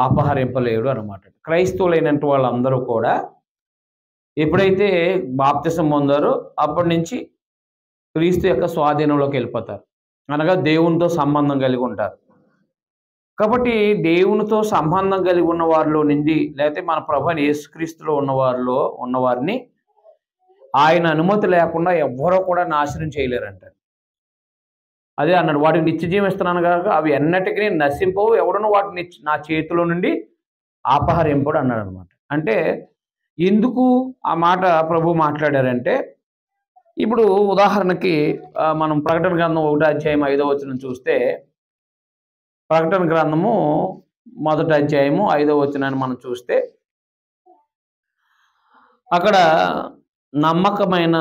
అపహరింపలేడు అనమాట. క్రైస్తవులైనటువంటి వాళ్ళందరూ కూడా ఎప్పుడైతే బాప్తిసం పొందారో అప్పటి నుంచి క్రీస్తు యొక్క స్వాధీనంలోకి వెళ్ళిపోతారు. అనగా దేవునితో సంబంధం కలిగి ఉంటారు. కాబట్టి దేవునితో సంబంధం కలిగి ఉన్న వారిలో నుండి లేకపోతే మన ప్రభువైన యేసుక్రీస్తులో ఉన్నవారిని ఆయన అనుమతి లేకుండా ఎవ్వరూ కూడా నాశనం చేయలేరంట. అదే అన్నాడు, వాటికి నిత్యజీవం ఇస్తున్నాను కనుక అవి ఎన్నటికీ నశింపవు, ఎవడను వాటిని నా చేతిలో నుండి అపహరింపడు అన్నాడు అనమాట. అంటే ఎందుకు ఆ మాట ప్రభు మాట్లాడారంటే, ఇప్పుడు ఉదాహరణకి మనం ప్రకటన గ్రంథం 1:5 చూస్తే, ప్రకటన గ్రంథము 1:5 మనం చూస్తే అక్కడ నమ్మకమైన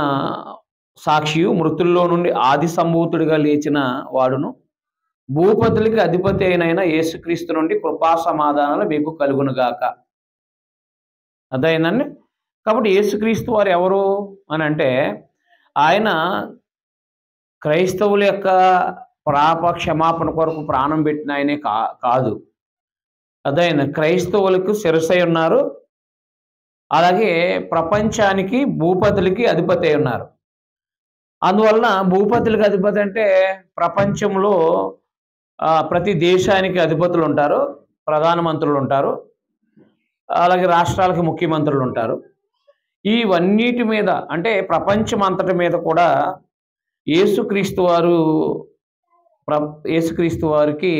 సాక్షియు మృతుల్లో నుండి ఆది సంభూతుడిగా లేచిన వాడును భూపతులకి అధిపతి అయిన యేసుక్రీస్తు నుండి కృపా సమాధానాలు మీకు కలుగునుగాక. అదైందండి. కాబట్టి యేసుక్రీస్తు వారు ఎవరు అని అంటే, ఆయన క్రైస్తవుల యొక్క పాప క్షమాపణ కొరకు ప్రాణం పెట్టిన ఆయనే కాదు. అదైన క్రైస్తవులకు శిరసై ఉన్నారు, అలాగే ప్రపంచానికి భూపతులకి అధిపతి ఉన్నారు. అందువలన భూపతులకి అధిపతి అంటే ప్రపంచంలో ప్రతి దేశానికి అధిపతులు ఉంటారు, ప్రధానమంత్రులు ఉంటారు, అలాగే రాష్ట్రాలకి ముఖ్యమంత్రులు ఉంటారు. ఇవన్నిటి మీద అంటే ప్రపంచం అంతటి మీద కూడా యేసుక్రీస్తు వారికి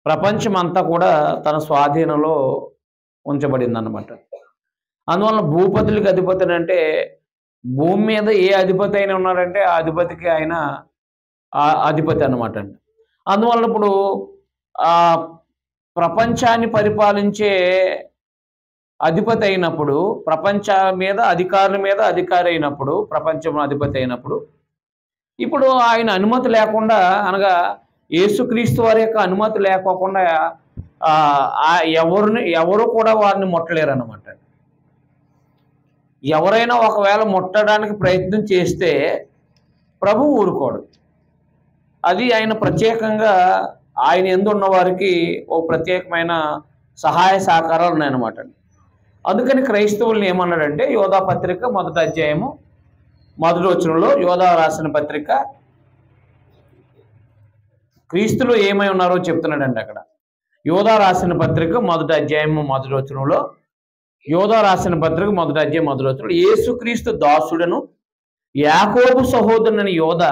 ప్రపంచమంతా కూడా తన స్వాధీనంలో ఉంచబడింది అన్నమాట. అందువలన భూపతులకి అధిపతి అంటే భూమి మీద ఏ అధిపతి అయినా ఉన్నాడంటే ఆ అధిపతికి ఆయన అధిపతి అన్నమాట అండి. అందువల్ల ఇప్పుడు ప్రపంచాన్ని పరిపాలించే అధిపతి అయినప్పుడు, ప్రపంచ మీద అధికారుల మీద అధికారి అయినప్పుడు, ప్రపంచం అధిపతి అయినప్పుడు, ఇప్పుడు ఆయన అనుమతి లేకుండా అనగా యేసుక్రీస్తు వారి యొక్క అనుమతి లేకోకుండా ఎవరు కూడా వారిని ముట్టలేరు అన్నమాట. ఎవరైనా ఒకవేళ ముట్టడానికి ప్రయత్నం చేస్తే ప్రభు ఊరుకోడు. అది ఆయన ప్రత్యేకంగా ఆయన యందు ఉన్న వారికి ఓ ప్రత్యేకమైన సహాయ సహకారాలు ఉన్నాయన్నమాట. అందుకని క్రైస్తవుల్ని ఏమన్నాడంటే, యోధా పత్రిక 1:1 యోధా రాసిన పత్రిక క్రీస్తులో ఏమై ఉన్నారో చెప్తున్నాడండి. అక్కడ యోధా రాసిన పత్రిక 1:1 యోధా రాసిన పత్రిక 1:1 యేసుక్రీస్తు దాసుడను యాకోబు సహోదరుని యోధా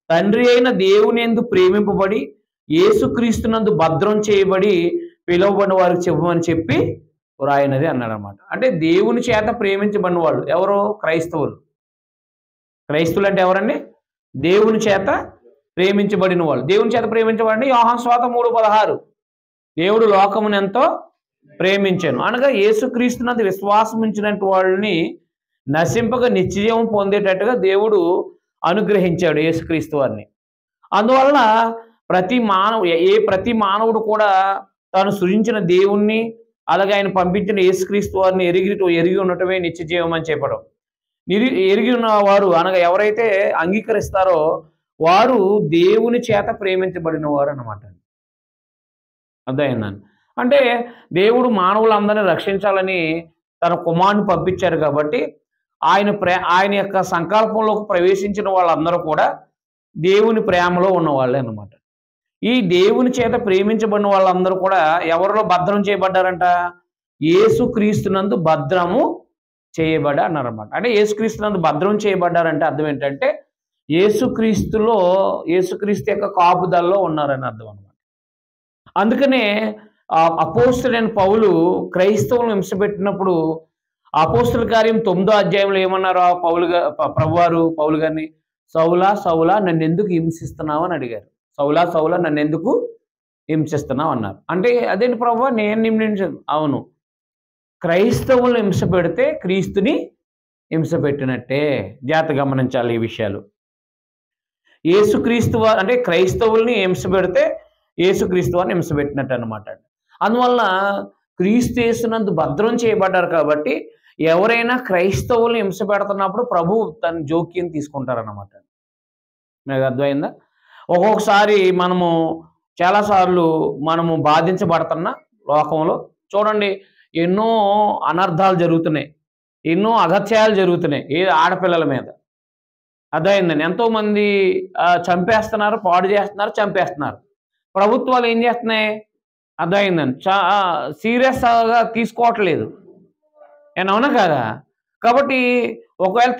తండ్రి అయిన దేవుని యందు ప్రేమింపబడి యేసుక్రీస్తునందు భద్రం చేయబడి పిలువబడిన వారికి చెప్పమని చెప్పి వ్రాయినది అన్నాడు అన్నమాట. అంటే దేవుని చేత ప్రేమించబడిన వాళ్ళు ఎవరు? క్రైస్తవులు. క్రైస్తవులు అంటే ఎవరండి? దేవుని చేత ప్రేమించబడిన వాళ్ళు. దేవుని చేత ప్రేమించబడి యోహాను సువార్త 3:16 దేవుడు లోకమును ఎంతో ప్రేమించాను అనగా యేసుక్రీస్తునందు విశ్వాసం ఉంచినట్టు వాళ్ళని నశింపక నిత్యజీవం పొందేటట్టుగా దేవుడు అనుగ్రహించాడు యేసుక్రీస్తు వారిని. అందువలన ప్రతి మానవుడు కూడా తాను సృజించిన దేవుణ్ణి అలాగే ఆయన పంపించిన యేసుక్రీస్తు వారిని ఎరిగి ఉండటమే నిత్యజీవం అని చెప్పడం. ఎరిగి ఉన్న వారు అనగా ఎవరైతే అంగీకరిస్తారో వారు దేవుని చేత ప్రేమించబడిన వారు అన్నమాట. అర్థమైందండి. అంటే దేవుడు మానవులందరినీ రక్షించాలని తన కుమారుని పంపించారు కాబట్టి ఆయన యొక్క సంకల్పంలోకి ప్రవేశించిన వాళ్ళందరూ కూడా దేవుని ప్రేమలో ఉన్నవాళ్ళే అన్నమాట. ఈ దేవుని చేత ప్రేమించబడిన వాళ్ళందరూ కూడా ఎవరిలో భద్రం చేయబడ్డారంట? యేసుక్రీస్తునందు భద్రము చేయబడి అన్నారన్నమాట. అంటే యేసుక్రీస్తునందు భద్రం చేయబడ్డారంటే అర్థం ఏంటంటే యేసుక్రీస్తు యొక్క కాపుదల్లో ఉన్నారని అర్థం అన్నమాట. అందుకనే అపోస్తలుడైన పౌలు క్రైస్తవులను హింసపెట్టినప్పుడు అపోస్తల కార్యం 9వ ఏమన్నారు? పౌలు గారిని సౌలా సౌలా నన్ను ఎందుకు హింసిస్తున్నావు అని అడిగారు. సౌలా సౌలా నన్ను ఎందుకు హింసిస్తున్నావు అన్నారు. అంటే అదేంటి ప్రభువా, నేను హింసించను. అవును, క్రైస్తవులను హింస పెడితే క్రీస్తుని హింస పెట్టినట్టే. జాగ్రత్త గమనించాలి ఈ విషయాలు. యేసుక్రీస్తు వారు అంటే క్రైస్తవుల్ని హింస పెడితే యేసుక్రీస్తు వారిని హింస పెట్టినట్టు అనమాట. అందువలన క్రీస్తు యేసునందు భద్రం చేయబడ్డారు కాబట్టి ఎవరైనా క్రైస్తవుల్ని హింస పెడుతున్నప్పుడు ప్రభు తన జోక్యం తీసుకుంటారన్నమాట. మీకు అర్థమైందా? ఒక్కొక్కసారి చాలాసార్లు మనము బాధించబడుతున్నా లోకంలో. చూడండి, ఎన్నో అనర్థాలు జరుగుతున్నాయి, ఎన్నో అగత్యాలు జరుగుతున్నాయి ఆడపిల్లల మీద. అర్థమైందండి. ఎంతోమంది చంపేస్తున్నారు, పాడు చేస్తున్నారు, చంపేస్తున్నారు. ప్రభుత్వాలు ఏం చేస్తున్నాయి? అర్థమైందండి. సీరియస్‌గా తీసుకోవట్లేదు. అవునా కాదా? కాబట్టి ఒకవేళ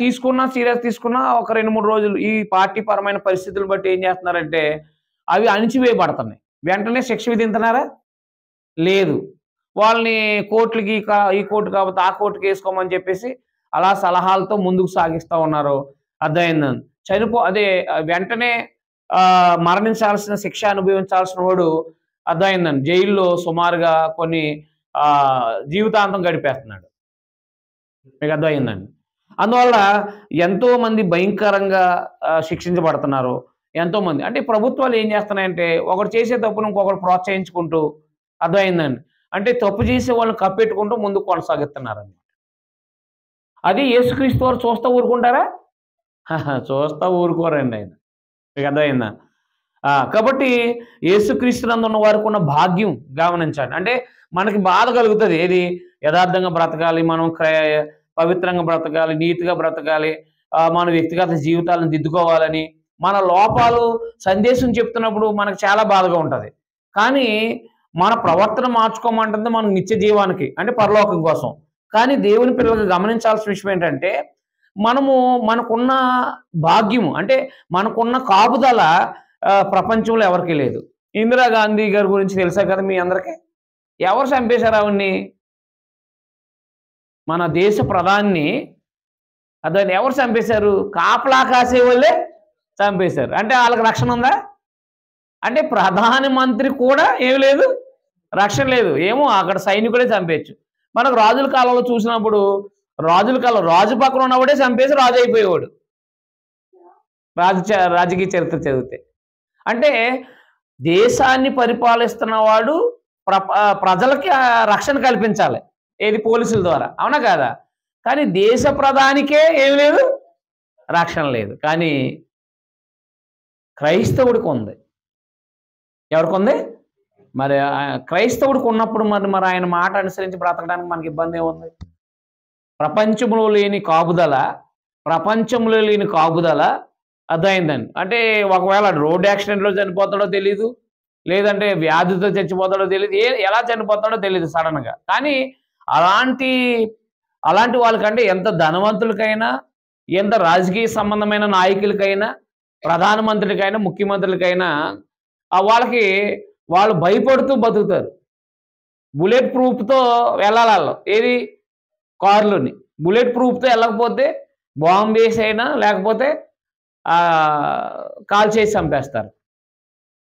సీరియస్ తీసుకున్నా ఒక 2, 3 రోజులు ఈ పార్టీ పరమైన పరిస్థితులు బట్టి ఏం చేస్తున్నారంటే అవి అణిచివేయబడుతున్నాయి. వెంటనే శిక్ష విధింతున్నారా? లేదు. వాళ్ళని కోర్టులకి ఈ కోర్టు కాకపోతే ఆ కోర్టుకి వేసుకోమని చెప్పేసి అలా సలహాలతో ముందుకు సాగిస్తా ఉన్నారు. అర్థమైందండి. అదే వెంటనే మరణించాల్సిన శిక్ష అనుభవించాల్సిన వాడు అర్థమైందండి జైల్లో సుమారుగా కొన్ని జీవితాంతం గడిపేస్తున్నాడు. మీకు అర్థమైందండి. అందువల్ల ఎంతోమంది భయంకరంగా శిక్షించబడుతున్నారు. ఎంతోమంది అంటే ప్రభుత్వాలు ఏం చేస్తున్నాయంటే ఒకడు చేసే తప్పును ఇంకొకడు ప్రోత్సహించుకుంటూ అర్థమైందండి. అంటే తప్పు చేసే వాళ్ళని కప్పెట్టుకుంటూ ముందుకు కొనసాగిస్తున్నారన్నమాట. అది యేసుక్రీస్తు వారు చూస్తా ఊరుకుంటారా? చూస్తా ఊరుకోరండి ఆయన. మీకు అర్థమైందా? కాబట్టి యేసుక్రీస్తునందు ఉన్న వారికి ఉన్న భాగ్యం గమనించండి. అంటే మనకి బాధ కలుగుతుంది. ఏది? యథార్థంగా బ్రతకాలి, మనం పవిత్రంగా బ్రతకాలి, నీతిగా బ్రతకాలి, మన వ్యక్తిగత జీవితాలను దిద్దుకోవాలని మన లోపాలు సందేశం చెప్తున్నప్పుడు మనకు చాలా బాధగా ఉంటుంది. కానీ మన ప్రవర్తన మార్చుకోమంటుంది మనకు నిత్య జీవానికి, అంటే పరలోకం కోసం. కానీ దేవుని పిల్లలకు గమనించాల్సిన విషయం ఏంటంటే మనకున్న భాగ్యము, అంటే మనకున్న కాపుదల ప్రపంచంలో ఎవరికీ లేదు. ఇందిరాగాంధీ గారి గురించి తెలుసా కదా మీ అందరికీ? ఎవరు చంపేశారు ఆవిడ్ని? మన దేశ ప్రధాని దాన్ని ఎవరు చంపేశారు? కాపలా కాసే వాళ్ళే చంపేశారు. అంటే వాళ్ళకి రక్షణ ఉందా? అంటే ప్రధానమంత్రి కూడా ఏమి లేదు, రక్షణ లేదు. ఏమో అక్కడ సైనికుడే చంపేయచ్చు. మనకు రాజుల కాలంలో చూసినప్పుడు రాజు పక్కన ఉన్నవాడే చంపేసి రాజు అయిపోయేవాడు రాజకీయ చరిత్ర చదివితే. అంటే దేశాన్ని పరిపాలిస్తున్న వాడు ప్రజలకి రక్షణ కల్పించాలి. ఏది? పోలీసుల ద్వారా. అవునా కాదా? కానీ దేశ ప్రధానికే ఏమి లేదు, రక్షణ లేదు. కానీ క్రైస్తవుడికి ఉంది. ఎవరికి ఉంది? మరి క్రైస్తవుడికి ఉన్నప్పుడు మరి ఆయన మాట అనుసరించి బ్రతకడానికి మనకి ఇబ్బంది ఏముంది? ప్రపంచంలో లేని కాపుదల అర్థమైందండి. అంటే ఒకవేళ రోడ్ యాక్సిడెంట్లో చనిపోతాడో తెలీదు, లేదంటే వ్యాధితో చచ్చిపోతాడో తెలియదు, ఎలా చనిపోతాడో తెలియదు సడన్గా. కానీ అలాంటి వాళ్ళకంటే ఎంత ధనవంతులకైనా, ఎంత రాజకీయ సంబంధమైన నాయకులకైనా, ప్రధానమంత్రులకైనా, ముఖ్యమంత్రులకైనా వాళ్ళు భయపడుతూ బతుకుతారు. బుల్లెట్ ప్రూఫ్తో వెళ్ళాలి. ఏది? కారులోని బుల్లెట్ ప్రూఫ్తో వెళ్ళకపోతే బాంబు వేసి అయినా లేకపోతే కాల్ చేసి చంపేస్తారు.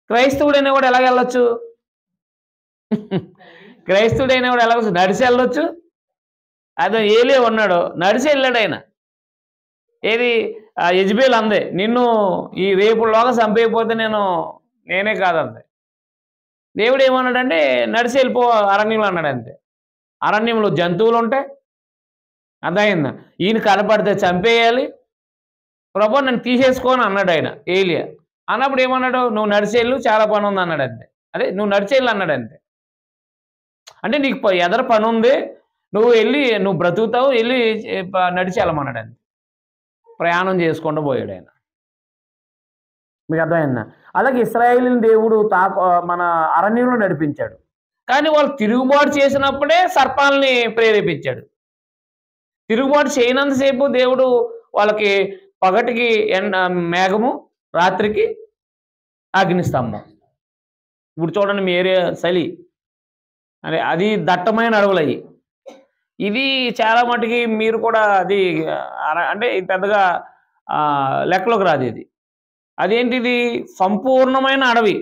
క్రైస్తవుడైనా కూడా ఎలాగ వెళ్ళొచ్చు? నడిచి వెళ్ళొచ్చు. అదే ఏలే ఉన్నాడు, నడిచి వెళ్ళాడు ఆయన. ఏది? యెజబెల్ అందే, నిన్ను ఈ రేపులోగా చంపేయకపోతే నేనే కాదంతే. దేవుడు ఏమన్నాడంటే నడిచి వెళ్ళిపో అరణ్యంలో అన్నాడు. అంతే. అరణ్యంలో జంతువులు ఉంటాయి. అర్థమైందా? ఈయన కనపడితే చంపేయాలి. ప్రభు నన్ను తీసేసుకోని అన్నాడు ఆయన ఏలియా. అన్నప్పుడు ఏమన్నాడు? నువ్వు నడిచేళ్ళు, చాలా పని ఉంది అన్నాడు. అంతే. అదే నువ్వు నడిచేళ్ళు అన్నాడు. అంతే. అంటే నీకు ఎదర పని ఉంది, నువ్వు బ్రతుకుతావు, వెళ్ళి నడిచి వెళ్ళమన్నాడు. అంతే. ప్రయాణం చేసుకుంటూ పోయాడు ఆయన. మీకు అర్థమైందా? అలాగే ఇశ్రాయేలుని దేవుడు మన అరణ్యంలో నడిపించాడు. కానీ వాళ్ళు తిరుగుబాటు చేసినప్పుడే సర్పాలని ప్రేరేపించాడు. తిరుగుబాటు చేయనంతసేపు దేవుడు వాళ్ళకి పగటికి మేఘము, రాత్రికి అగ్నిస్తంభం. ఇప్పుడు చూడండి మీ ఏరియా చలి, అది దట్టమైన అడవులు అయ్యి. ఇది చాలా మటుకి మీరు కూడా అది అంటే పెద్దగా లెక్కలోకి రాదు. అదేంటిది? సంపూర్ణమైన అడవి.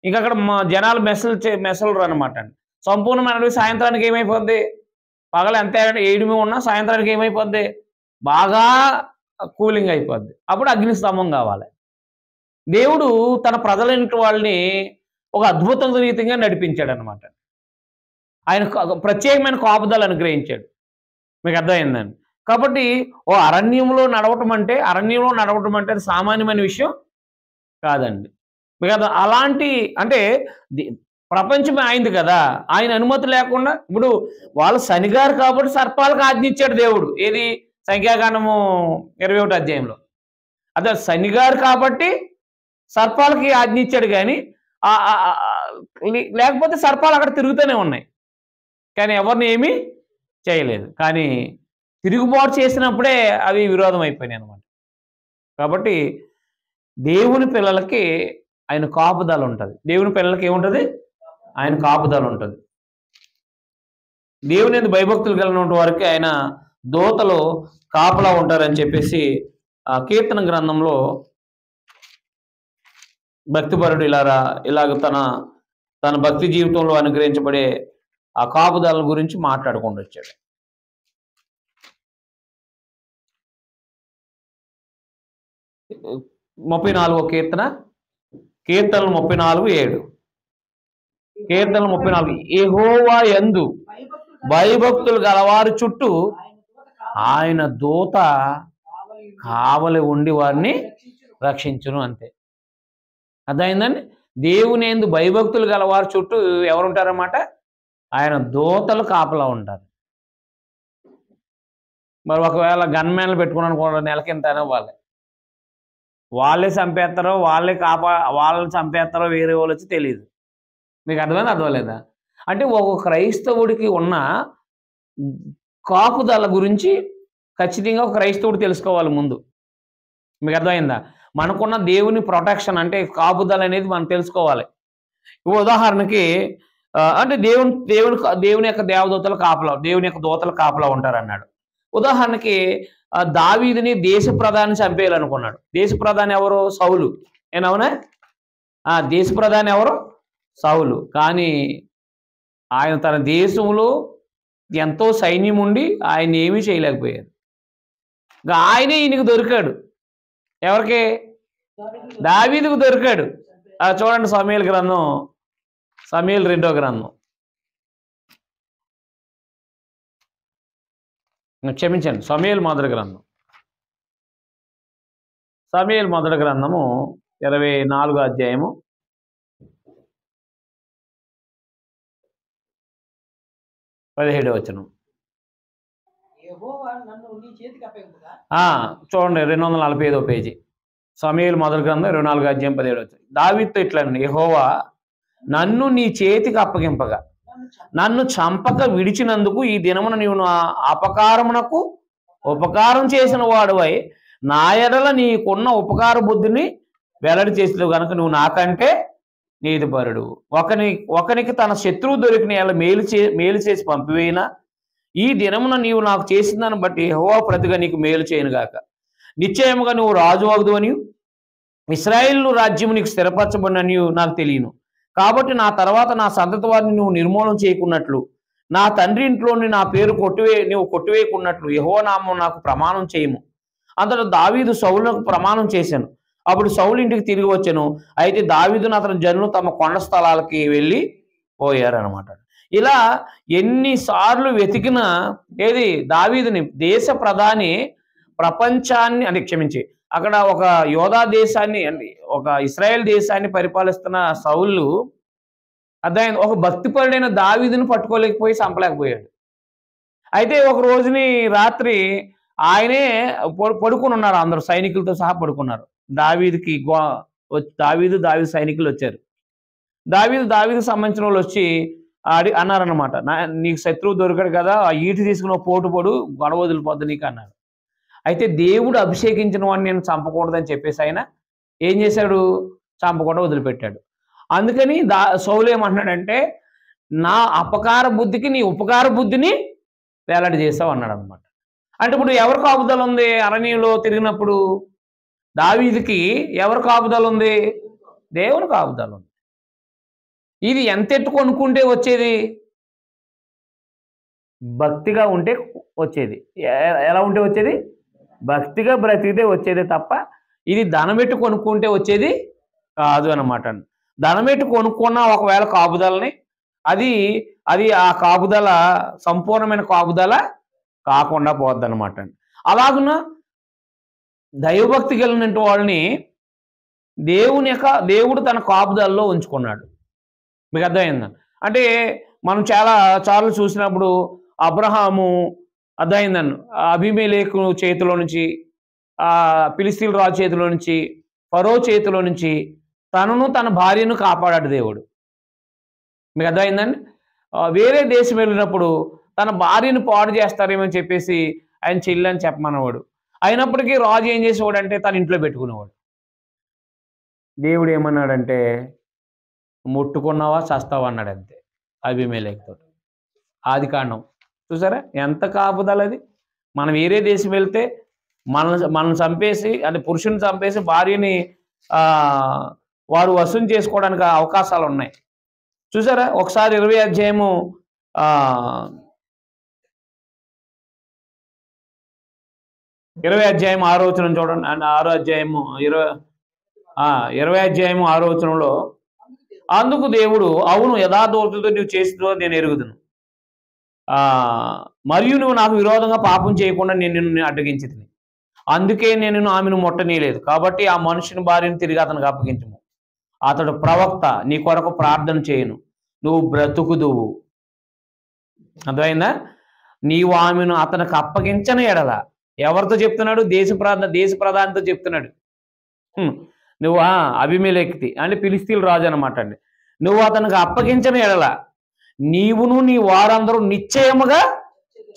ఇంక అక్కడ జనాలు మెసలు అనమాట అండి. సంపూర్ణమైన అడవి సాయంత్రానికి ఏమైపోద్ది? పగలు ఎంత ఏడుమి ఉన్నా సాయంత్రానికి ఏమైపోద్ది? బాగా కూలింగ్ అయిపోద్ది. అప్పుడు అగ్నిస్తంభం కావాలి. దేవుడు తన ప్రజలంటి వాళ్ళని ఒక అద్భుత రీతిగా నడిపించాడు అనమాట. ఆయన ప్రత్యేకమైన కాపుదలు అనుగ్రహించాడు. మీకు అర్థమైందండి. కాబట్టి అరణ్యంలో నడవటం అంటే అది సామాన్యమైన విషయం కాదండి. మీకు అలాంటి అంటే ప్రపంచమే ఆయనది కదా. ఆయన అనుమతి లేకుండా ఇప్పుడు వాళ్ళు శనిగారు కాబట్టి సర్పాలకు ఆజ్ఞ ఇచ్చాడు దేవుడు. ఏది? సంఖ్యాకాండము 21 అధ్యాయంలో. అదే శనిగారు కాబట్టి సర్పాలకి ఆజ్ఞ ఇచ్చాడు కానీ లేకపోతే సర్పాలు అక్కడ తిరుగుతూనే ఉన్నాయి. కానీ ఎవరిని ఏమీ చేయలేదు. కానీ తిరుగుబాటు చేసినప్పుడే అవి విరోధం అయిపోయినాయి అన్నమాట. కాబట్టి దేవుని పిల్లలకి ఆయన కాపుదల ఉంటుంది. దేవుని పిల్లలకి ఏముంటుంది? ఆయన కాపుదల ఉంటుంది. దేవుని యందు భయభక్తులు కలిగిన వారికి ఆయన దూతలు కాపలా ఉంటారని చెప్పేసి ఆ కీర్తన గ్రంథంలో భక్తిపరుడు ఇలాగ తన భక్తి జీవితంలో అనుగ్రహించబడే ఆ కాపుదల గురించి మాట్లాడుకుంటూ వచ్చాడు. ముప్పై 34వ కీర్తనలు 34:7. కీర్తనలు 34. యెహోవా యందు భయభక్తులు గలవారి చుట్టూ ఆయన దూత కావలి ఉండి వారిని రక్షించును. అంతే, అర్థమైందండి. దేవుని యందు భయభక్తులు గలవారి చుట్టూ ఎవరుంటారన్నమాట? ఆయన దూతలు కాపలా ఉంటారు. మరి ఒకవేళ గన్మ్యాన్లు పెట్టుకున్నాను కూడా నెలకింత ఇవ్వాలి. వాళ్ళే చంపేస్తారో వాళ్ళని చంపేస్తారో వేరే వాళ్ళు వచ్చి తెలియదు. మీకు అర్థమలేదా? అంటే ఒక క్రైస్తవుడికి ఉన్న కాపుదల గురించి ఖచ్చితంగా ఒక క్రైస్తవుడు తెలుసుకోవాలి ముందు. మీకు అర్థమైందా? మనకున్న దేవుని ప్రొటెక్షన్ అంటే కాపుదల అనేది మనం తెలుసుకోవాలి. ఉదాహరణకి అంటే దేవుని యొక్క దేవదూతలు కాపలా, దేవుని యొక్క దూతలు కాపలా ఉంటారు అన్నాడు. ఉదాహరణకి దావీదుని దేశ ప్రధాని చంపేయాలనుకున్నాడు. దేశ ప్రధాని ఎవరు? సౌలు. ఏనవునా? దేశ ప్రధాని ఎవరు? సౌలు. కానీ ఆయన తన దేశంలో ఎంతో సైన్యం ఉండి ఆయన ఏమీ చేయలేకపోయారు. ఆయనే ఈయనకు దొరికాడు. ఎవరికి? దావీదుకు దొరికాడు. చూడండి సమూయేలు గ్రంథం, సమూయేలు 2వ గ్రంథం, క్షమించండి, సమూయేలు మొదటి గ్రంథం, సమూయేలు మొదటి గ్రంథము 24వ అధ్యాయము 17వ వచనం. చూడండి 245వ పేజీ, సమూయేలు మొదటి గ్రంథం 24వ అధ్యాయం 17వ వచనం. దావీదుతో ఇట్లనండి, యెహోవా నన్ను నీ చేతికి అప్పగింపగా నన్ను చంపక విడిచినందుకు ఈ దినమున నీవు నా అపకారమునకు ఉపకారం చేసిన వాడువై నా ఎడల నీకున్న ఉపకార బుద్ధిని వెల్లడి చేసేది కనుక నువ్వు నాకంటే నీతిపరుడు. ఒకనికి తన శత్రువు దొరికిన ఎలా మేలు చేసి పంపివేయినా ఈ దినమున నీవు నాకు చేసిందని బట్టి యెహోవా ప్రతిగా నీకు మేలు చేయనుగాక. నిశ్చయముగా నువ్వు రాజు అగుదు అని ఇశ్రాయేలు రాజ్యము నీకు స్థిరపరచబడినని నాకు తెలియను. కాబట్టి నా తర్వాత నా సంతతి వారిని నువ్వు నిర్మూలన చేయకున్నట్లు నా తండ్రి ఇంట్లోని నా పేరు నువ్వు కొట్టివేయకున్నట్లు యెహోవా నామం నాకు ప్రమాణం చేయము. అంతటా దావీదు సౌలునకు ప్రమాణం చేశాను. అప్పుడు సౌలు ఇంటికి తిరిగి వచ్చాను. అయితే దావీదును అతని జనులు తమ కొండ స్థలాలకి వెళ్ళి పోయారనమాట. ఇలా ఎన్నిసార్లు వెతికినా ఏది దావీదుని దేశ ప్రధాని ప్రపంచాన్ని అంటే క్షమించి అక్కడ ఒక యోధా దేశాన్ని అంటే ఒక ఇశ్రాయేల్ దేశాన్ని పరిపాలిస్తున్న సౌలు అర్థమైంది, ఒక భక్తిపరుడైన దావీదుని పట్టుకోలేకపోయి చంపలేకపోయాడు. అయితే ఒక రోజుని రాత్రి ఆయనే పడుకుని ఉన్నారు, అందరూ సైనికులతో సహా పడుకున్నారు. దావీదు సైనికులు వచ్చారు. దావీదుకు సంబంధించిన వాళ్ళు వచ్చి అన్నారన్నమాట, నీకు శత్రువు దొరికాడు కదా, ఆ ఈటి తీసుకున్న పోటు గొడవ వదిలిపోద్ది నీకు అన్నారు. అయితే దేవుడు అభిషేకించిన వాడిని నేను చంపకూడదని చెప్పేసి ఆయన ఏం చేశాడు? చంపకుండా వదిలిపెట్టాడు. అందుకని సౌలు ఏమంటున్నాడంటే నా అపకార బుద్ధికి నీ ఉపకార బుద్ధిని వేలాడి చేసావు అన్నాడు అనమాట. అంటే ఇప్పుడు ఎవరు కాపుదల ఉంది? అరణ్యంలో తిరిగినప్పుడు దావీదుకి ఎవరు కాపుదల ఉంది? దేవుని కాపుదల ఉంది. ఇది ఎంత ఎత్తు కొనుక్కుంటే వచ్చేది? భక్తిగా ఉంటే వచ్చేది. ఎలా ఉంటే వచ్చేది? భక్తిగా బ్రతికితే వచ్చేది తప్ప ఇది ధనం పెట్టి కొనుక్కుంటే వచ్చేది కాదు అన్నమాట. ధనం పెట్టి కొనుక్కున్న ఒకవేళ కాపుదలని అది ఆ కాపుదల సంపూర్ణమైన కాపుదల కాకుండా పోద్ది అనమాట. అలాగున దైవభక్తి కలిగిన వాళ్ళని దేవుడు తన కాపుదలలో ఉంచుకున్నాడు. మీకు అర్థమైందా? అంటే మనం చాలా సార్లు చూసినప్పుడు అబ్రహాము అర్థమైందండి, అబీమెలెకు చేతిలో నుంచి, ఫిలిష్తీయుల రాజు చేతిలో నుంచి, ఫరో చేతిలో నుంచి తనను తన భార్యను కాపాడాడు దేవుడు. మీకు అర్థమైందండి? వేరే దేశం వెళ్ళినప్పుడు తన భార్యను పాడు చేస్తారేమో అని చెప్పేసి ఆయన చెల్లని చెప్పమనేవాడు. అయినప్పటికీ రాజు ఏం చేసేవాడంటే తన ఇంట్లో పెట్టుకునేవాడు. దేవుడు ఏమన్నాడంటే, ముట్టుకున్నావా చస్తావా అన్నాడు అంతే అబీమెలెకుతో. ఆదికాండం చూసారా ఎంత కాపుదల అది. మనం వేరే దేశం వెళ్తే మనం చంపేసి, అంటే పురుషుని చంపేసి భార్యని వారు వశం చేసుకోవడానికి అవకాశాలు ఉన్నాయి. చూసారా ఒకసారి 20 అధ్యాయము 20 అధ్యాయం 6వ వచనం చూడండి. 6వ అధ్యాయము 20 అధ్యాయము 6వ వచనంలో, అందుకు దేవుడు, అవును యథార్థతతో నువ్వు చేస్తుందో నేను ఎరుగుదును, మరియు నువ్వు నాకు విరోధంగా పాపం చేయకుండా నేను నిన్ను అడ్డగించితిని, అందుకే నేను ఆమెను ముట్టనీయలేదు. కాబట్టి ఆ మనుషుని భార్యను తిరిగి అతనికి అప్పగించము. అతడు ప్రవక్త, నీ కొరకు ప్రార్థన చేయను, నువ్వు బ్రతుకుదువు. అర్థమైందా? నీవు ఆమెను అతనికి అప్పగించని ఎడల, ఎవరితో చెప్తున్నాడు? దేశ ప్రధానితో చెప్తున్నాడు. నువ్వు అబీమెలెకుకి అంటే ఫిలిష్తీయుల రాజు అనమాట అండి. నువ్వు అతనికి అప్పగించని ఎడల నీవును నీ వారందరూ నిశ్చయముగా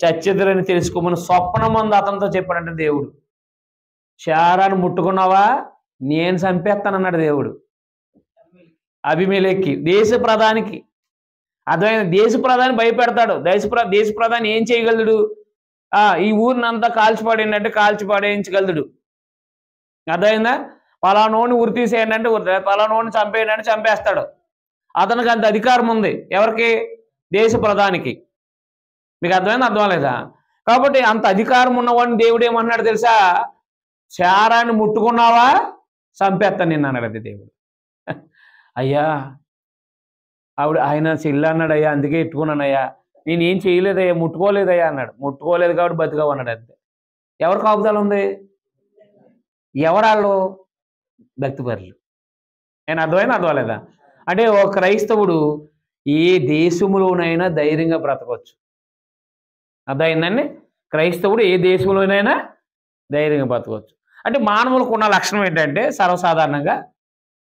చచ్చెదరని తెలుసుకోమని స్వప్నమందు అతనితో చెప్పాడంటే దేవుడు. శారాను ముట్టుకున్నావా నేను చంపేస్తానన్నాడు దేవుడు అబీమెలెకుకి, దేశ ప్రధానికి. అర్థమైన దేశ ప్రధాని భయపెడతాడు. దేశ ప్రధాని ఏం చేయగలడు? ఈ ఊరినంతా కాల్చిపాడేంటంటే కాల్చిపాడేయించగలడు. అర్థమైందా? పలానోని ఉరి తీసేయండి అంటే పలానోని చంపేయండి అంటే చంపేస్తాడు. అతనికి అంత అధికారం ఉంది. ఎవరికి? దేశ ప్రధానికి. మీకు అర్థమైంది? అర్థం లేదా? కాబట్టి అంత అధికారం ఉన్నవాడిని దేవుడు ఏమన్నాడు తెలుసా? శారాన్ని ముట్టుకున్నావా చంపేస్తాను నిన్ను అన్నాడు అది దేవుడు. అయ్యా ఆయన చెల్లి అన్నాడు, అయ్యా అందుకే ఎట్టుకున్నానయ్యా, నేనేం చేయలేదయ్యా, ముట్టుకోలేదయ్యా అన్నాడు. ముట్టుకోలేదు కాబట్టి బతికావు అన్నాడు అంతే. ఎవరు కాపుదల ఉంది? ఎవరాళ్ళు? భక్తిపరులు. నేను అర్థమైనా అర్థమలేదా? అంటే ఓ క్రైస్తవుడు ఏ దేశంలోనైనా ధైర్యంగా బ్రతకొచ్చు. అర్థమైందండి? క్రైస్తవుడు ఏ దేశంలోనైనా ధైర్యంగా బ్రతకొచ్చు. అంటే మానవులకు ఉన్న లక్షణం ఏంటంటే సర్వసాధారణంగా,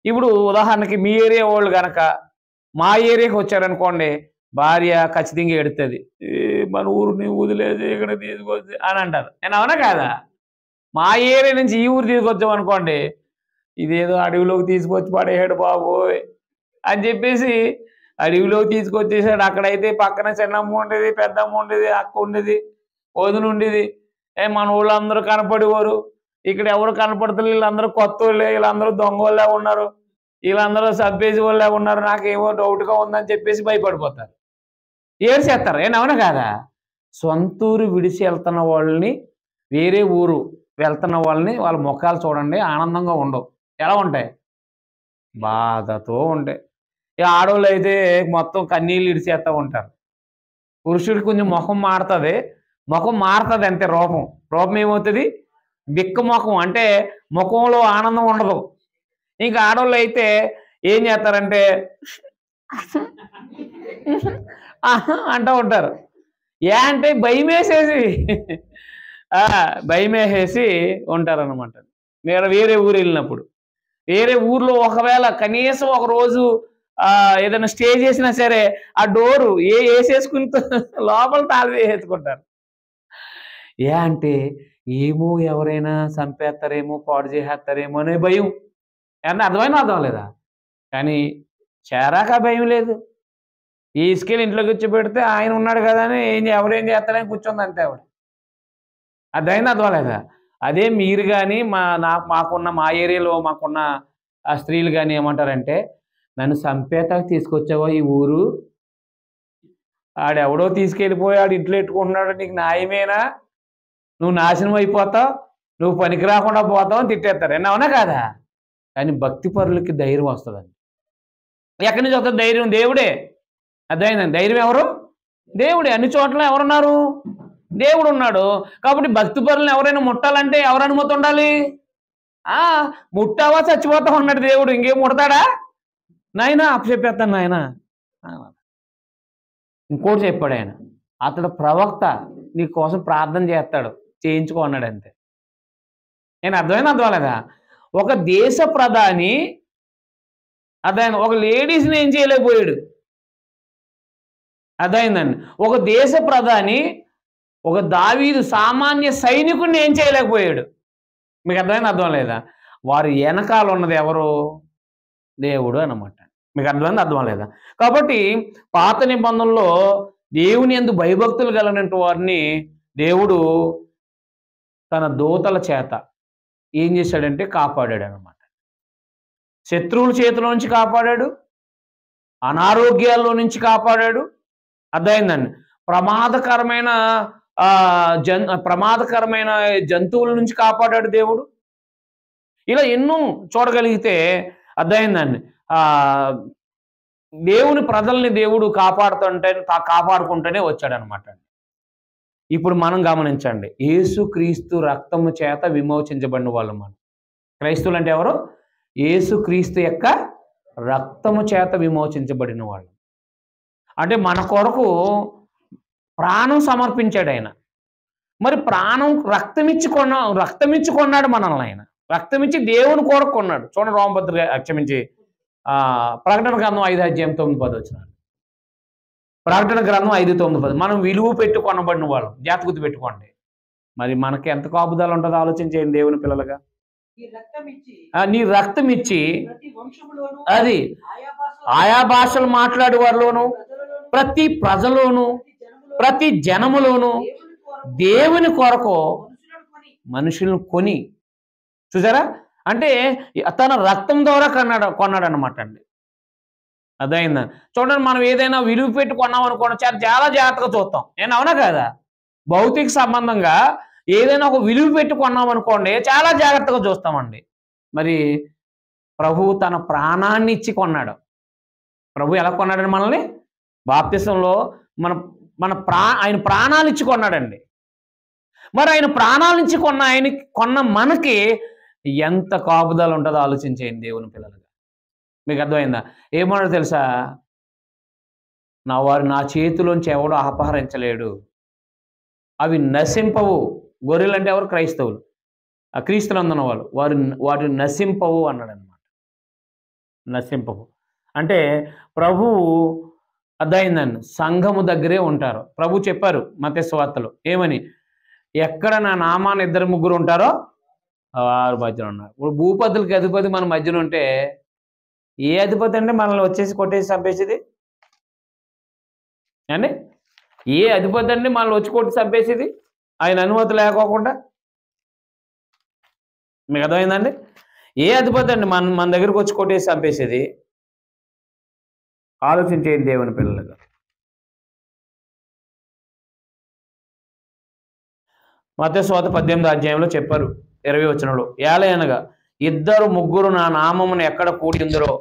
ఇప్పుడు ఉదాహరణకి మీ ఏరియా వాళ్ళు కనుక మా ఏరియాకి వచ్చారనుకోండి, భార్య ఖచ్చితంగా ఎడుతుంది, మన ఊరిని వదిలేసి ఇక్కడ తీసుకొచ్చి అని అంటారు. నేను అవునా కాదా? మా ఏరియా నుంచి ఈ ఊరు తీసుకొచ్చాం అనుకోండి, ఇదేదో అడవిలోకి తీసుకొచ్చి పడేసాడు బాబోయ్ అని చెప్పేసి అడవిలోకి తీసుకొచ్చేసాడు. అక్కడైతే పక్కన చిన్నమ్మ ఉండేది, పెద్దమ్మ ఉండేది, అక్క ఉండేది, వదిన ఉండేది, మన ఊళ్ళందరూ కనపడేవారు. ఇక్కడ ఎవరు కనపడతారు? వీళ్ళందరూ కొత్త వాళ్ళే, వీళ్ళందరూ దొంగ వాళ్ళే ఉన్నారు, వీళ్ళందరూ సబ్బేసి వాళ్ళే ఉన్నారు, నాకేమో డౌట్గా ఉందని చెప్పేసి భయపడిపోతారు, ఏడ్చేస్తారు. అవునా కాదా? సొంతూరు విడిచి వెళ్తున్న వాళ్ళని, వేరే ఊరు వెళ్తున్న వాళ్ళని వాళ్ళ ముఖాలు చూడండి, ఆనందంగా ఉండవు. ఎలా ఉంటాయి? బాధతో ఉంటాయి. ఆడవాళ్ళు అయితే మొత్తం కన్నీళ్ళు ఇడిచేస్తూ ఉంటారు. పురుషుడికి కొంచెం ముఖం మారుతుంది అంతే. రూపం ఏమవుతుంది? బిక్క ముఖం, అంటే ముఖంలో ఆనందం ఉండదు. ఇంకా ఆడవాళ్ళు అయితే ఏం చేస్తారంటే అంటూ ఉంటారు. అంటే భయమేసేసి ఉంటారన్నమాట. మీరు వేరే ఊరు వెళ్ళినప్పుడు, వేరే ఊర్లో ఒకవేళ కనీసం ఒక రోజు ఏదైనా స్టే చేసినా సరే ఆ డోరు వేసేసుకుని లోపల తాళం వేసేసుకుంటారు. అంటే ఏమో ఎవరైనా చంపేస్తారేమో, పాడు చేసేస్తారేమో అనే భయం. ఏమన్నా అర్థమైనా అర్థం లేదా? కానీ చేరాక భయం లేదు. తీసుకెళ్ళి ఇంట్లోకి వచ్చి పెడితే ఆయన ఉన్నాడు కదా అని ఎవరేం చేస్తారని కూర్చోంది అంతే ఆవిడ. అర్థమైంది అర్థం లేదా? అదే మీరు కానీ మా ఏరియాలో మాకున్న ఆ స్త్రీలు కానీ ఏమంటారంటే, నన్ను చంపేతాకు తీసుకొచ్చావో ఈ ఊరు, ఆడెవడో తీసుకెళ్ళిపోయాడు ఇంట్లో పెట్టుకుంటున్నాడు, నీకు న్యాయమేనా? నువ్వు నాశనం అయిపోతావు, నువ్వు పనికి రాకుండా పోతావు అని తిట్టేస్తారు. అవునా కాదా? కానీ భక్తి పరులకి ధైర్యం వస్తుందండి. ఎక్కడి నుంచి వస్తుంది ధైర్యం? దేవుడే. అర్థమైందండి? ధైర్యం ఎవరు? దేవుడే. అన్ని చోట్ల ఎవరున్నారు? దేవుడు ఉన్నాడు. కాబట్టి భక్తి పరులను ఎవరైనా ముట్టాలంటే ఎవరు అనుమతి ఉండాలి? ముట్టావా చచ్చిపోతావు అన్నాడు దేవుడు. ఇంకేం ముడతాడా? నాయనా అప్పచెప్పేస్తాను నాయన, ఇంకోటి చెప్పాడు ఆయన, అతడు ప్రవక్త, నీ కోసం ప్రార్థన చేస్తాడు, చేయించుకో అన్నాడు అంతే. నేను అర్థమలేదా? ఒక దేశ ప్రధాని అర్థమైంది, ఒక లేడీస్ని ఏం చేయలేకపోయాడు. అర్థమైందండి. ఒక దేశ ప్రధాని ఒక దావీదు సామాన్య సైనికుడిని ఏం చేయలేకపోయాడు. మీకు అర్థం లేదా? వారి వెనకాల ఉన్నది ఎవరు? దేవుడు అన్నమాట. మీకు అర్థం లేదా? కాబట్టి పాత నిబంధనలో దేవుని యందు భయభక్తులు కలిగినటువంటి వారిని దేవుడు తన దూతల చేత ఏం చేశాడంటే కాపాడాడు అన్నమాట. శత్రువుల చేతిలో నుంచి కాపాడాడు, అనారోగ్యాల్లో నుంచి కాపాడాడు. అర్థమైందండి. ప్రమాదకరమైన జంతువుల నుంచి కాపాడాడు దేవుడు. ఇలా ఎన్నో చూడగలిగితే అర్థమైందండి. దేవుని ప్రజల్ని దేవుడు కాపాడుకుంటూనే వచ్చాడనమాట. ఇప్పుడు మనం గమనించండి, యేసుక్రీస్తు రక్తము చేత విమోచించబడిన వాళ్ళు మనం. క్రైస్తవులు అంటే ఎవరు? యేసుక్రీస్తు యొక్క రక్తము చేత విమోచించబడిన వాళ్ళు. అంటే మన కొరకు ప్రాణం సమర్పించాడు ఆయన. మరి ప్రాణం రక్తమిచ్చి కొన్నాడు మనల్ని ఆయన. రక్తమిచ్చి దేవుని కొరకు కొన్నాడు. చూడండి, రోమపత్రిక క్షమించి ప్రకటన గ్రంథం 5:9-10 ప్రకటన గ్రంథం 5:9-10. మనం విలువ పెట్టి కొనబడిన వాళ్ళం. జాగ్రత్త గుర్తు పెట్టుకోండి. మరి మనకి ఎంత కాపుదల ఉంటుందో ఆలోచించేయండి దేవుని పిల్లలుగా. నీ రక్తం ఇచ్చి అది ఆయా భాషలు మాట్లాడే వారిలోను, ప్రతి ప్రజలోను, ప్రతి జనములోను దేవుని కొరకు మనుషులను కొని, చూసారా? అంటే తన రక్తం ద్వారా కొన్నాడు అనమాట అండి. అదైందా? చూడండి, మనం ఏదైనా విలువ పెట్టి కొన్నాం అనుకోండి, చాలా జాగ్రత్తగా చూస్తాం. నేను అవునా కదా? భౌతిక సంబంధంగా ఏదైనా ఒక విలువ పెట్టి కొన్నాం అనుకోండి, చాలా జాగ్రత్తగా చూస్తామండి. మరి ప్రభు తన ప్రాణాన్ని ఇచ్చి కొన్నాడు. ప్రభు ఎలా కొన్నాడని మనల్ని? బాప్తిసంలో ఆయన ప్రాణాలు ఇచ్చి కొన్నాడండి. మరి ఆయన ప్రాణాలు ఇచ్చి కొన్న మనకి ఎంత కాపుదల ఉంటుందో ఆలోచించేయండి దేవుని పిల్లలుగా. మీకు అర్థమైందా? ఏమన్నాడు తెలుసా? నా చేతిలోంచి ఎవడో అపహరించలేడు, అవి నశింపవు. గొర్రెలు అంటే ఎవరు? క్రైస్తవులు. ఆ క్రీస్తులు అందున్న వాళ్ళు, వాటిని నశింపవు అన్నాడు అనమాట. నశింపవు అంటే ప్రభువు అర్థమైందండి, సంఘము దగ్గరే ఉంటారు. ప్రభు చెప్పారు మత్తయి సువార్తలో ఏమని? ఎక్కడ నా నామాన్ని 2-3 ఉంటారో వారి మధ్యలో ఉన్నారు. ఇప్పుడు భూపతులకి అధిపతి మన మధ్యలో ఉంటే, ఏ అధిపతి అంటే మనల్ని వచ్చేసి కొట్టేసి చంపేసేది అండి? ఏ అధిపతి అండి మనల్ని వచ్చి కొట్టి చంపేసేది ఆయన అనుమతి లేకోకుండా? మీకు అర్థమైందండి? ఏ అధిపతి అండి మన దగ్గరకు వచ్చి కొట్టేసి చంపేసేది? ఆలోచించేయండి దేవుని పిల్లలుగా. మత్తయి సువార్త 18వ చెప్పారు 20 ఏలయనగా 2-3 నా నామమును ఎక్కడ కూడిందరో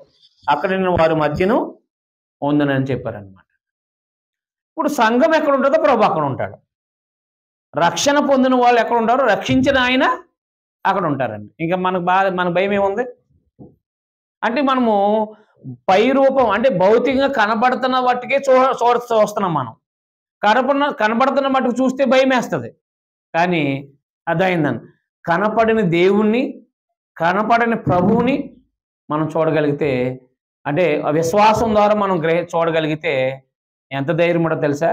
అక్కడ నేను వారి మధ్యను ఉందనని చెప్పారనమాట. ఇప్పుడు సంఘం ఎక్కడ ఉంటుందో ప్రభు అక్కడ ఉంటాడు. రక్షణ పొందిన వాళ్ళు ఎక్కడ ఉంటారో రక్షించిన ఆయన అక్కడ ఉంటారండి. ఇంకా మన భయం ఏముంది? అంటే మనము పై రూపం అంటే భౌతికంగా కనబడుతున్న వాటికే చూస్తున్నాం. మనం కనబడుతున్న మట్టుకు చూస్తే భయం వేస్తుంది. కానీ అదైందని కనపడిన దేవుణ్ణి, కనపడిన ప్రభువుని మనం చూడగలిగితే, అంటే విశ్వాసం ద్వారా మనం చూడగలిగితే ఎంత ధైర్యం ఉంటుందో తెలుసా?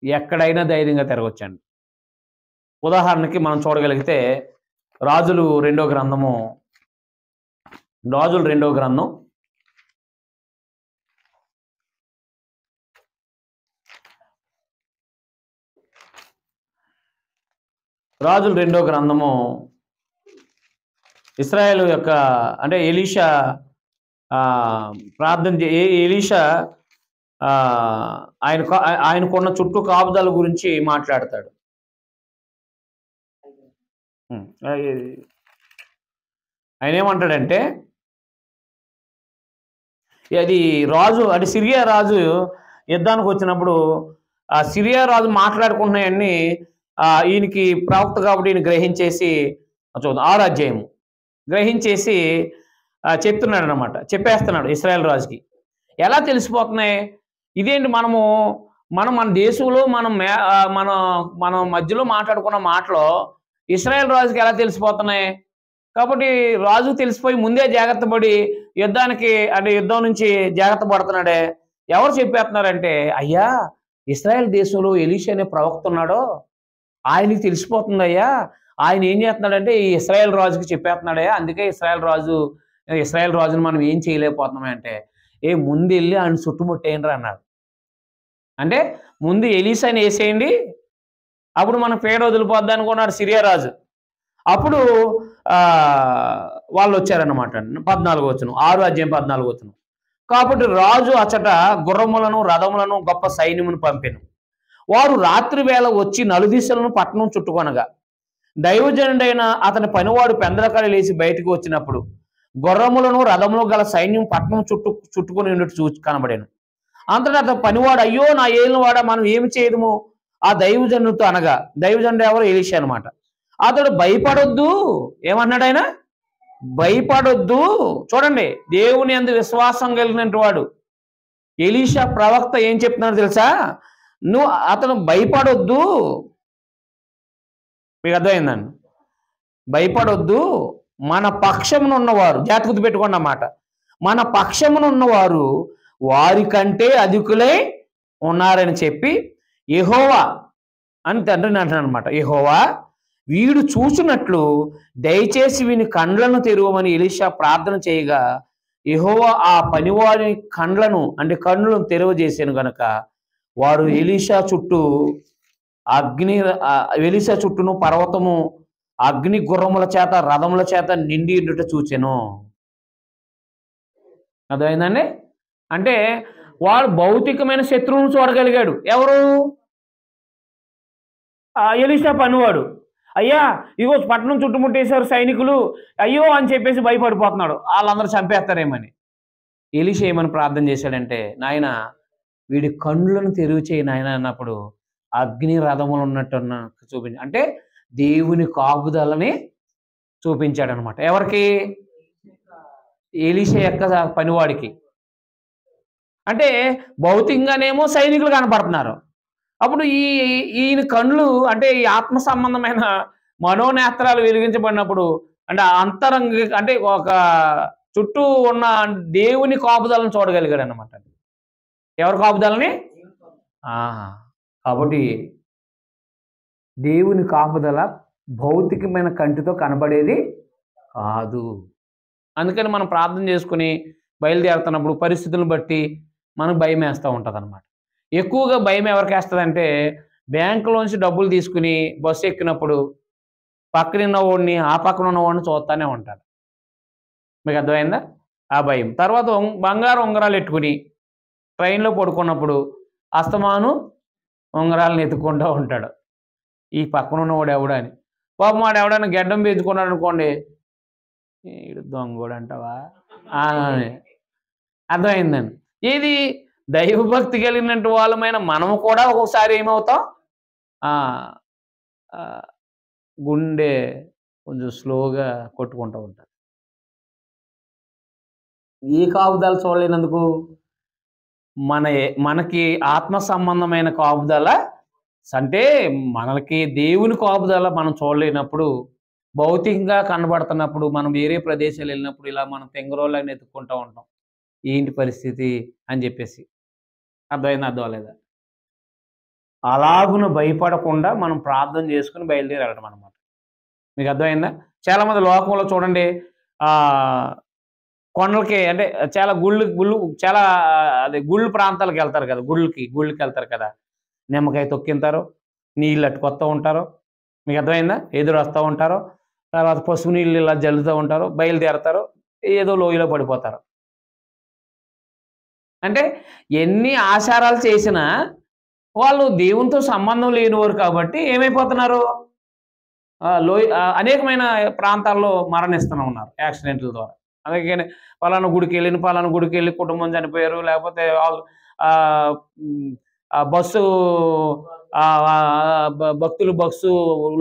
ఎక్కడైనా ధైర్యంగా తిరగొచ్చండి. ఉదాహరణకి మనం చూడగలిగితే రాజులు 2వ గ్రంథం రాజులు 2వ గ్రంథం 2వ గ్రంథము ఇశ్రాయేలు యొక్క అంటే ఎలీషా ఎలీషా ఆయనకున్న చుట్టూ కాపుదల గురించి మాట్లాడతాడు. ఆయన ఏమంటాడంటే, అది రాజు అంటే సిరియా రాజు యుద్ధానికి వచ్చినప్పుడు ఆ సిరియా రాజు మాట్లాడుకుంటున్నాయన్నీ ఈయనకి ప్రవక్త కాబట్టి ఈయన గ్రహించేసి చూద్దాం 6వ అధ్యాయము గ్రహించేసి చెప్తున్నాడు అనమాట. చెప్పేస్తున్నాడు ఇశ్రాయేల్ రాజుకి, ఎలా తెలిసిపోతున్నాయి? ఇదేంటి మనం మన దేశంలో మన మన మధ్యలో మాట్లాడుకున్న మాటలు ఇశ్రాయేల్ రాజుకి ఎలా తెలిసిపోతున్నాయి? కాబట్టి రాజుకు తెలిసిపోయి ముందే జాగ్రత్త పడి యుద్ధానికి అంటే యుద్ధం నుంచి జాగ్రత్త పడుతున్నాడే. ఎవరు చెప్పేస్తున్నారంటే, అయ్యా ఇశ్రాయేల్ దేశంలో ఎలీషా అనే ప్రవక్త ఉన్నాడో ఆయనకి తెలిసిపోతుందయ్యా. ఆయన ఏం చేస్తున్నాడంటే ఈ ఇశ్రాయేల్ రాజుకి చెప్పేస్తున్నాడయ్యా. అందుకే ఇశ్రాయేల్ రాజుని మనం ఏం చేయలేకపోతున్నాం అంటే, ముందెళ్ళి ఆయన చుట్టుముట్టేయండి అన్నాడు. అంటే ముందు ఎలీషాని వేసేయండి, అప్పుడు మన పేడ వదిలిపోద్ది అనుకున్నాడు సిరియా రాజు. అప్పుడు వాళ్ళు వచ్చారన్నమాట. 14వ వచనం, 6వ అధ్యాయం 14వ వచనం. కాబట్టి రాజు అచ్చట గుర్రములను రథములను గొప్ప సైన్యమును పంపెను. వారు రాత్రి వేళ వచ్చి నలుదిశలను పట్టణం చుట్టుకొనగా దైవజనుడైన అతని పనివాడు పెందలకాడ లేచి బయటకు వచ్చినప్పుడు గుర్రములను రథములు గల సైన్యం పట్టణం చుట్టుకొని ఉన్నట్టు చూసి కనబడాను. అంతటా అతని పనివాడు, అయ్యో నా ఏలినవాడా, మనం ఏమి చేయదము ఆ దైవజనుడితో అనగా, దైవజనుడు ఎవరు? ఎలీషా అనమాట. అతడు భయపడొద్దు. ఏమన్నాడు ఆయన? భయపడొద్దు. చూడండి, దేవుని యందు విశ్వాసం కలిగినటువంటి వాడు ఎలీషా ప్రవక్త ఏం చెప్తున్నాడు తెలుసా? అతను భయపడొద్దు. మీకు అర్థమైందండి? భయపడొద్దు. మన పక్షమునున్నవారు, జాగ్రత్త పెట్టుకోండి అన్నమాట, మన పక్షమునున్నవారు వారికంటే అధికులై ఉన్నారని చెప్పి యెహోవా అని తండ్రిని అంటాడు అనమాట. యెహోవా వీడు చూసినట్లు దయచేసి వీని కండ్లను తెరవమని ఎలీషా ప్రార్థన చేయగా యెహోవా ఆ పనివారి కండ్లను అంటే కన్నులను తెరవజేసాను గనక వారు ఎలీషా చుట్టూను పర్వతము అగ్ని గుర్రముల చేత రథముల చేత నిండి ఉండుట చూచెను. అర్థమైందండి? అంటే వాడు భౌతికమైన శత్రువును చూడగలిగాడు. ఎవరు? ఎలీషా పనివాడు. అయ్యా ఇగో పట్టణం చుట్టుముట్టేశారు సైనికులు, అయ్యో అని చెప్పేసి భయపడిపోతున్నాడు, వాళ్ళందరూ చంపేస్తారేమని. ఎలీషా ఏమని ప్రార్థన చేశాడంటే, నాయన వీడి కన్నులను తెరువు చేయి నాయన అన్నప్పుడు అగ్ని రథములు ఉన్నట్టు చూపించి, అంటే దేవుని కాపుదలని చూపించాడనమాట. ఎవరికి? ఎలీషా యొక్క పనివాడికి. అంటే భౌతికంగానేమో సైనికులు కనపడుతున్నారు. అప్పుడు ఈయన కళ్ళు అంటే ఈ ఆత్మ సంబంధమైన మనోనేత్రాలు వెలిగించబడినప్పుడు అంటే అంటే ఒక చుట్టూ ఉన్న దేవుని కాపుదలను చూడగలిగాడు అన్నమాట. ఎవరి కాపుదలని? కాబట్టి దేవుని కాపుదల భౌతికమైన కంటితో కనబడేది కాదు. అందుకని మనం ప్రార్థన చేసుకుని బయలుదేరుతున్నప్పుడు పరిస్థితులను బట్టి మనకు భయం వేస్తూ ఉంటుంది అన్నమాట. ఎక్కువగా భయం ఎవరికి వేస్తుందంటే, బ్యాంకులోంచి డబ్బులు తీసుకుని బస్సు ఎక్కినప్పుడు పక్కన ఉన్నవాడిని ఆ పక్కన ఉన్నవాడిని చూస్తూనే ఉంటాడు. మీకు అర్థమైందా? ఆ భయం. తర్వాత బంగారు ఉంగరాలు ఎట్టుకుని ట్రైన్లో పడుకున్నప్పుడు అస్తమాను ఉంగరాలను ఎత్తుకుంటూ ఉంటాడు. ఈ పక్కన ఉన్నవాడు ఎవడా అని. పాపం వాడు ఎవడైనా గెడ్డం పెంచుకున్నాడు అనుకోండి, ఈడు దొంగోడు అంటావా అని. అర్థమైందండి? ఏది దైవభక్తి కలిగినట్టు వాళ్ళమైన మనము కూడా ఒక్కొక్కసారి ఏమవుతాం, గుండె కొంచెం స్లోగా కొట్టుకుంటూ ఉంటారు. ఏ కాపుదల చూడలేనందుకు? మనకి ఆత్మ సంబంధమైన కాపుదల అంటే మనకి దేవుని కాపుదల మనం చూడలేనప్పుడు, భౌతికంగా కనబడుతున్నప్పుడు, మనం వేరే ప్రదేశాలు వెళ్ళినప్పుడు ఇలా మనం తెంగరోళ్ళని ఎత్తుక్కుంటూ ఉంటాం, ఏంటి పరిస్థితి అని చెప్పేసి. అర్థమైందా? అర్థం లేదా? అలాగున భయపడకుండా మనం ప్రార్థన చేసుకుని బయలుదేరి వెళ్ళడం అనమాట. మీకు అర్థమైందా? చాలామంది లోకంలో చూడండి, కొండలకి అంటే చాలా గుళ్ళు చాలా అదే గుళ్ళు ప్రాంతాలకు వెళ్తారు కదా, గుళ్ళకి వెళ్తారు కదా, నిమ్మకాయ తొక్కింటారు, నీళ్ళు అట్టుకొస్తూ ఉంటారు. మీకు అర్థమైందా? ఎదురు వస్తూ ఉంటారు, తర్వాత పసుపు నీళ్ళు ఇలా జల్లుతూ ఉంటారు, బయలుదేరతారు, ఏదో లోయలో పడిపోతారు. అంటే ఎన్ని ఆచారాలు చేసినా వాళ్ళు దేవునితో సంబంధం లేనివారు కాబట్టి ఏమైపోతున్నారు, అనేకమైన ప్రాంతాల్లో మరణిస్తూనే ఉన్నారు యాక్సిడెంట్ల ద్వారా. అందుకని పలానా గుడికి వెళ్ళి కుటుంబం చనిపోయారు, లేకపోతే బస్సు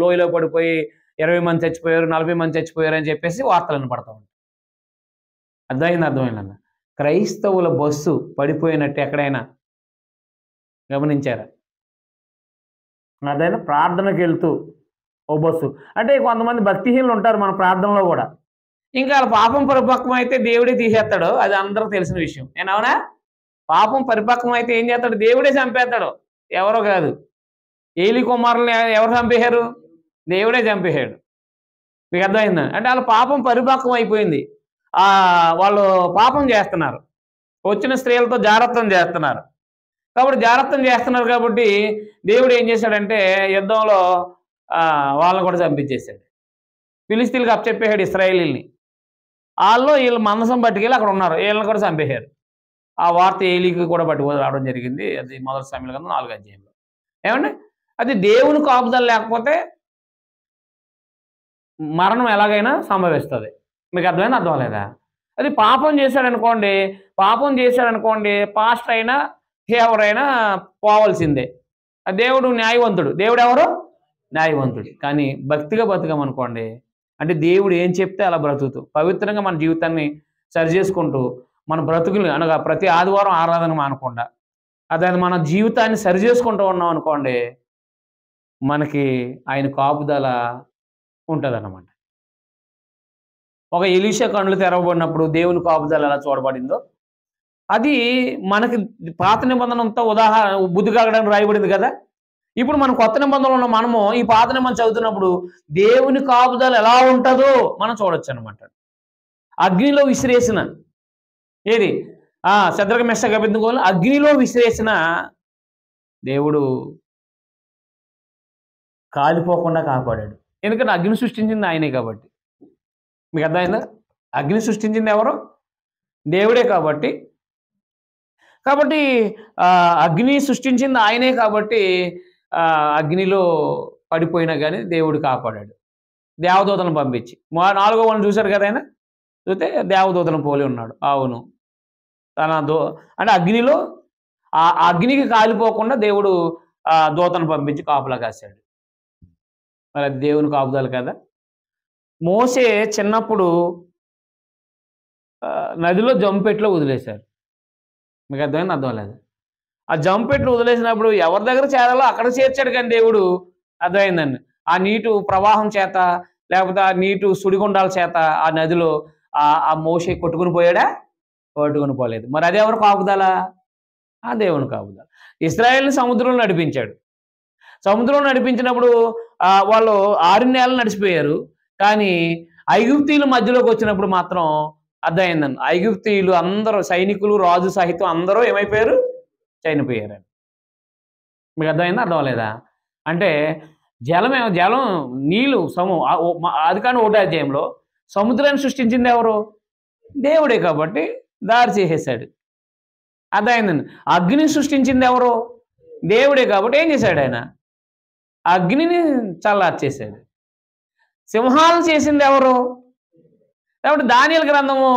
లోయలో పడిపోయి 20 మంది చచ్చిపోయారు, 40 మంది చచ్చిపోయారు అని చెప్పేసి వార్తలు వినపడతా ఉంటాయి. అర్థమైందన్న. క్రైస్తవుల బస్సు పడిపోయినట్టు ఎక్కడైనా గమనించారా? అదైనా ప్రార్థనకి వెళ్తూ ఓ బస్సు అంటే కొంతమంది భక్తిహీనులు ఉంటారు మన ప్రార్థనలో కూడా. ఇంకా వాళ్ళ పాపం పరిపక్వం అయితే దేవుడే తీసేస్తాడు, అది అందరూ తెలిసిన విషయం. అవునా? పాపం పరిపక్వం అయితే ఏం చేస్తాడు? దేవుడే చంపేస్తాడు, ఎవరో కాదు. ఏలి కుమారుల్ని ఎవరు చంపేశారు? దేవుడే చంపేశాడు. మీకు అర్థమైందా? అంటే వాళ్ళ పాపం పరిపక్వం అయిపోయింది. వాళ్ళు పాపం చేస్తున్నారు, వచ్చిన స్త్రీలతో జాగ్రత్తం చేస్తున్నారు. కాబట్టి జాగ్రత్తం చేస్తున్నారు కాబట్టి దేవుడు ఏం చేశాడంటే యుద్ధంలో వాళ్ళని కూడా చంపించేశాడు. ఫిలిస్తీన్లకు అప్పచెప్పేశాడు ఇశ్రాయేలీల్ని. వాళ్ళు వీళ్ళు మందసం పట్టుకెళ్ళి అక్కడ ఉన్నారు, వీళ్ళని కూడా చంపేశారు. ఆ వార్త ఏలీకి కూడా పట్టుకొని రావడం జరిగింది. అది మొదటి సమయాల కింద 4వ అధ్యాయంలో. ఏమండి? అది దేవుని కాపుదల లేకపోతే మరణం ఎలాగైనా సంభవిస్తుంది. మీకు అర్థమైనా అర్థం లేదా? అది పాపం చేశాడనుకోండి పాస్టర్ అయినా ఎవరైనా పోవాల్సిందే. దేవుడు న్యాయవంతుడు. దేవుడు ఎవరు? న్యాయవంతుడు. కానీ భక్తిగా బతుకమనుకోండి, అంటే దేవుడు ఏం చెప్తే అలా బ్రతుకుతూ పవిత్రంగా మన జీవితాన్ని సరిచేసుకుంటూ మన బ్రతుకులు అనగా ప్రతి ఆదివారం ఆరాధన మానకుండా అదే మన జీవితాన్ని సరిచేసుకుంటూ ఉన్నాం అనుకోండి, మనకి ఆయన కాపుదల ఉంటుందన్నమాట. ఒక ఎలీషా కళ్ళు తెరవబడినప్పుడు దేవుని కాపుదల ఎలా చూడబడిందో అది మనకి పాత నిబంధనంతో బుద్ధి కాగడానికి రాయబడింది కదా. ఇప్పుడు మనం కొత్త నిబంధనలు ఉన్న మనము ఈ పాత నిబంధన చదువుతున్నప్పుడు దేవుని కాపుదల ఎలా ఉంటుందో మనం చూడొచ్చు అనమాట. అగ్నిలో విసిరేసిన ఏది శద్రక మెషక అబేద్నెగోలు అగ్నిలో విసిరేసిన దేవుడు కాలిపోకుండా కాపాడాడు. ఎందుకంటే అగ్ని సృష్టించింది ఆయనే కాబట్టి. మీకు అర్థమైందా? అగ్ని సృష్టించింది ఎవరు? దేవుడే కాబట్టి అగ్ని సృష్టించింది ఆయనే కాబట్టి అగ్నిలో పడిపోయినా కానీ దేవుడు కాపాడాడు దేవదూతలను పంపించి. 4వ వాళ్ళని చూశారు కదా, ఆయన చూస్తే దేవదూతలను పోలి ఉన్నాడు. అవును, అంటే అగ్నిలో ఆ అగ్నికి కాలిపోకుండా దేవుడు దూతను పంపించి కాపులా కాశాడు. మరి అది దేవుని కాపుదల కదా. మోసే చిన్నప్పుడు నదిలో జంపెట్లో వదిలేశారు. మీకు అర్థమైంది? అర్థం లేదు. ఆ జంపెట్లు వదిలేసినప్పుడు ఎవరి దగ్గర చేరాలో అక్కడ చేర్చాడు కానీ దేవుడు. అర్థమైందండి? ఆ నీటి ప్రవాహం చేత లేకపోతే ఆ నీటి సుడిగుండాల చేత ఆ నదిలో ఆ మోసే కొట్టుకుని పోయాడా? కొట్టుకుని పోలేదు. మరి అది ఎవరు కాపుదల? ఆ దేవుని కాపుదల. ఇశ్రాయేల్ని సముద్రంలో నడిపించాడు. సముద్రంలో నడిపించినప్పుడు వాళ్ళు 6 నెలలు నడిచిపోయారు. కానీ ఐగుప్తీయుల మధ్యలోకి వచ్చినప్పుడు మాత్రం అర్థమైందండి, ఐగుప్తీయులు అందరూ సైనికులు రాజు సహితం అందరూ ఏమైపోయారు? చనిపోయారు. మీకు అర్థమైందా? అర్థం లేదా? అంటే జలం నీళ్ళు అది కానీ 1వ అధ్యాయంలో సముద్రాన్ని సృష్టించింది ఎవరు? దేవుడే కాబట్టి దారి చేసేసాడు. అర్థమైందండి? అగ్నిని సృష్టించింది ఎవరు? దేవుడే కాబట్టి ఏం చేశాడు? ఆయన అగ్నిని చల్లార్చేశాడు. సింహాలను చేసింది ఎవరు? కాబట్టి దానియేలు గ్రంథము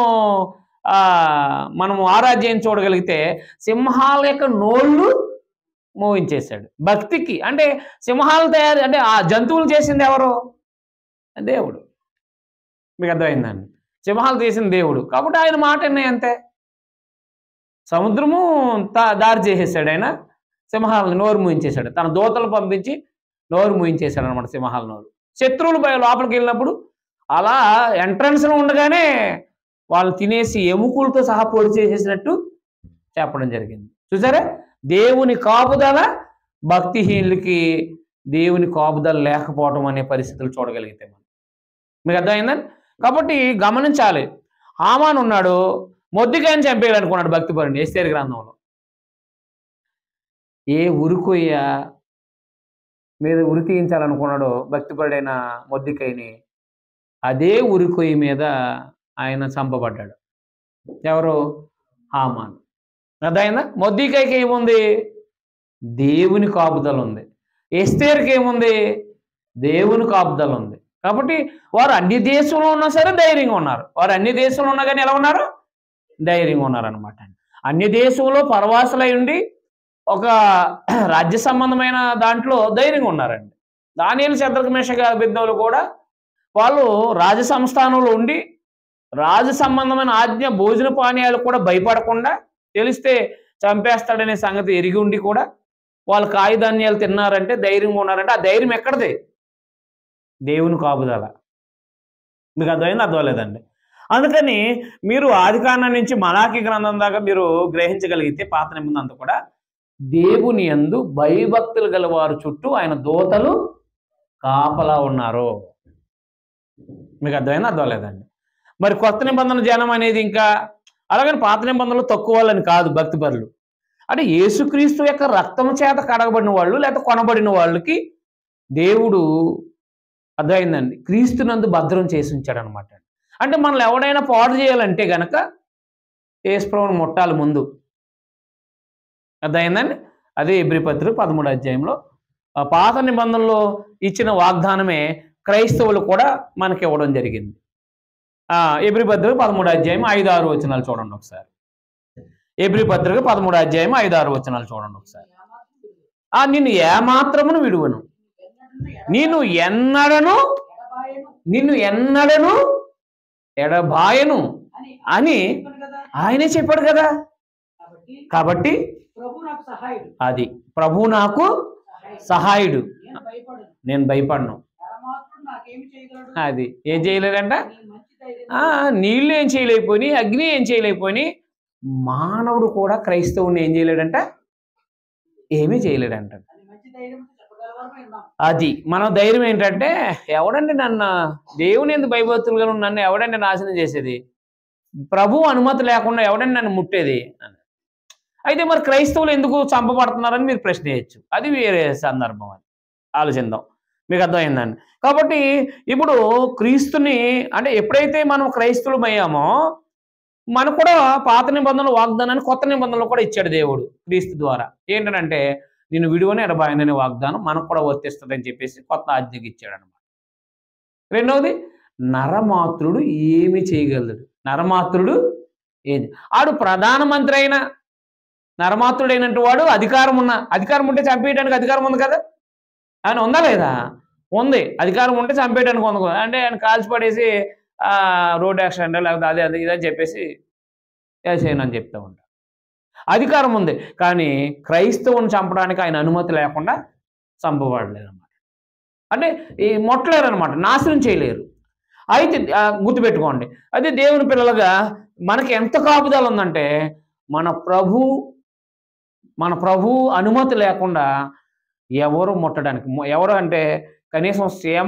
మనము 6వ అధ్యాయం చూడగలిగితే సింహాల యొక్క నోళ్ళు మోయించేశాడు. భక్తికి అంటే సింహాలు తయారు అంటే ఆ జంతువులు చేసింది ఎవరు? దేవుడు. మీకు అర్థమైందండి? సింహాలు చేసింది దేవుడు కాబట్టి ఆయన మాట విన్నాయి అంతే. సముద్రము దారి చేసేసాడు ఆయన, సింహాలను నోరు మూయించేశాడు. తన దూతలు పంపించి నోరు మూయించేశాడు అనమాట సింహాల నోరు. శత్రువులు లోపలికి వెళ్ళినప్పుడు అలా ఎంట్రన్స్లో ఉండగానే వాళ్ళు తినేసి ఎముకలతో సహా పొడి చేసేసినట్టు చెప్పడం జరిగింది. చూసారా? దేవుని కాపుదల భక్తిహీనులకి దేవుని కాపుదల లేకపోవడం అనే పరిస్థితులు చూడగలిగితే మనం. మీకు అర్థమైందని? కాబట్టి గమనించాలి. హామాను ఉన్నాడు, మొర్దెకైని చంపేయాలనుకున్నాడు భక్తిపరుని ఎస్తేరు గ్రంథంలో. ఏ ఉరుకొయ్య మీద ఉరి తీయించాలనుకున్నాడో భక్తిపరుడైన మొర్దెకైని, అదే ఉరికొయ్య మీద ఆయన చంపబడ్డాడు. ఎవరు? హామాను. అర్థమైందా? మొర్దెకైకి ఏముంది? దేవుని కాపుదల ఉంది. ఎస్తేరుకి ఏముంది? దేవుని కాపుదల ఉంది. కాబట్టి వారు అన్ని దేశంలో ఉన్నా సరే ధైర్యంగా ఉన్నారు. వారు అన్ని దేశంలో ఉన్నా కానీ ఎలా ఉన్నారు? ధైర్యంగా ఉన్నారనమాట. అన్ని దేశంలో పరవాసులై ఉండి ఒక రాజ్య సంబంధమైన దాంట్లో ధైర్యంగా ఉన్నారండి. దానియేలు శద్రక మేషక అబేద్నెగోలు కూడా వాళ్ళు రాజ సంస్థానంలో ఉండి రాజు సంబంధమైన ఆజ్ఞ భోజన పానీయాలు కూడా భయపడకుండా, తెలిస్తే చంపేస్తాడనే సంగతి ఎరిగి ఉండి కూడా వాళ్ళు కాయధాన్యాలు తిన్నారంటే, ధైర్యంగా ఉన్నారంటే ఆ ధైర్యం ఎక్కడిది? దేవుని కాపుదల. మీకు అర్థమైంది? అర్థమలేదండి? అందుకని మీరు ఆదికాండం నుంచి మలాకి గ్రంథం దాకా మీరు గ్రహించగలిగితే పాత నిబంధన అంతా కూడా దేవుని యందు భయభక్తులు గల వారు చుట్టూ ఆయన దూతలు కాపలా ఉన్నారు. మీకు అర్థమైంది? అర్థమలేదండి? మరి కొత్త నిబంధన జనం అనేది ఇంకా అలాగని పాత నిబంధనలు తక్కువ వాళ్ళని కాదు భక్తి పరులు. అంటే యేసుక్రీస్తు యొక్క రక్తము చేత కడగబడిన వాళ్ళు లేకపోతే కొనబడిన వాళ్ళకి దేవుడు అర్థమైందండి క్రీస్తునందు భద్రం చేసి ఉంచాడు అనమాట. అంటే మనల్ని ఎవడైనా పాడు చేయాలంటే గనక యేసుప్రభువుని ముట్టాలి ముందు. అర్థమైందండి? అదే హెబ్రీ పత్రిక 13వ అధ్యాయంలో పాత నిబంధనలో ఇచ్చిన వాగ్దానమే క్రైస్తవులు కూడా మనకి ఇవ్వడం జరిగింది. హెబ్రీ పత్రిక 13వ అధ్యాయం 5-6 వచనాలు చూడండి ఒకసారి. హెబ్రీ పత్రిక 13వ అధ్యాయం 5-6 వచనాలు చూడండి ఒకసారి. నిన్ను ఏమాత్రమును విడువను, నిన్ను ఎన్నడను ఎడబాయను అని ఆయనే చెప్పాడు కదా. కాబట్టి అది ప్రభు నాకు సహాయుడు, నేను భయపడను. అది ఏం చేయలేదంట, నీళ్ళు ఏం చేయలేకపోయి, అగ్ని ఏం చేయలేకపోయి, మానవుడు కూడా క్రైస్తవుని ఏం చేయలేడంట, ఏమీ చేయలేడంట. అది మన ధైర్యం ఏంటంటే, ఎవడండి నన్ను దేవుని ఎందుకు భయభక్తులుగా నన్ను ఎవడండి నాశనం చేసేది, ప్రభు అనుమతి లేకుండా ఎవడండి నన్ను ముట్టేది. అయితే మరి క్రైస్తవులు ఎందుకు చంపబడుతున్నారని మీరు ప్రశ్న చేయొచ్చు. అది వేరే సందర్భం, అని ఆలోచిద్దాం. మీకు అర్థమైందండి? కాబట్టి ఇప్పుడు క్రీస్తుని అంటే ఎప్పుడైతే మనం క్రైస్తవులం అయ్యామో మనకు కూడా పాత నిబంధనలు వాగ్దానాన్ని కొత్త నిబంధనలు కూడా ఇచ్చాడు దేవుడు క్రీస్తు ద్వారా. ఏంటంటే నిన్ను విడువని ఎడబాయననే వాగ్దానం మనకు కూడా వర్తిస్తుందని చెప్పేసి కొత్త ఆజ్ఞకి ఇచ్చాడు అనమాట. రెండవది, నరమాత్రుడు ఏమి చేయగలడు? నరమాత్రుడు ఏది? ఆడు ప్రధానమంత్రి అయినా నరమాత్రుడైనట్టు వాడు అధికారం ఉంటే చంపేయడానికి అధికారం ఉంది కదా. ఆయన ఉందా లేదా? ఉంది. అధికారం ఉంటే చంపేయడానికి ఉంది. అంటే ఆయన కాల్చి పడేసి రోడ్ యాక్సిడెంట్ లేకపోతే అదే ఇదని చెప్పేసి వేసేయను అని చెప్తూ ఉంటారు. అధికారం ఉంది, కానీ క్రైస్తవుని చంపడానికి ఆయన అనుమతి లేకుండా చంపబడలేదు అనమాట. అంటే ఈ మొట్టలేరు అనమాట, నాశనం చేయలేరు. అయితే గుర్తుపెట్టుకోండి, అదే దేవుని పిల్లలుగా మనకి ఎంత కాపుదల ఉందంటే మన ప్రభు అనుమతి లేకుండా ఎవరు ముట్టడానికి, ఎవరు అంటే కనీసం సేమ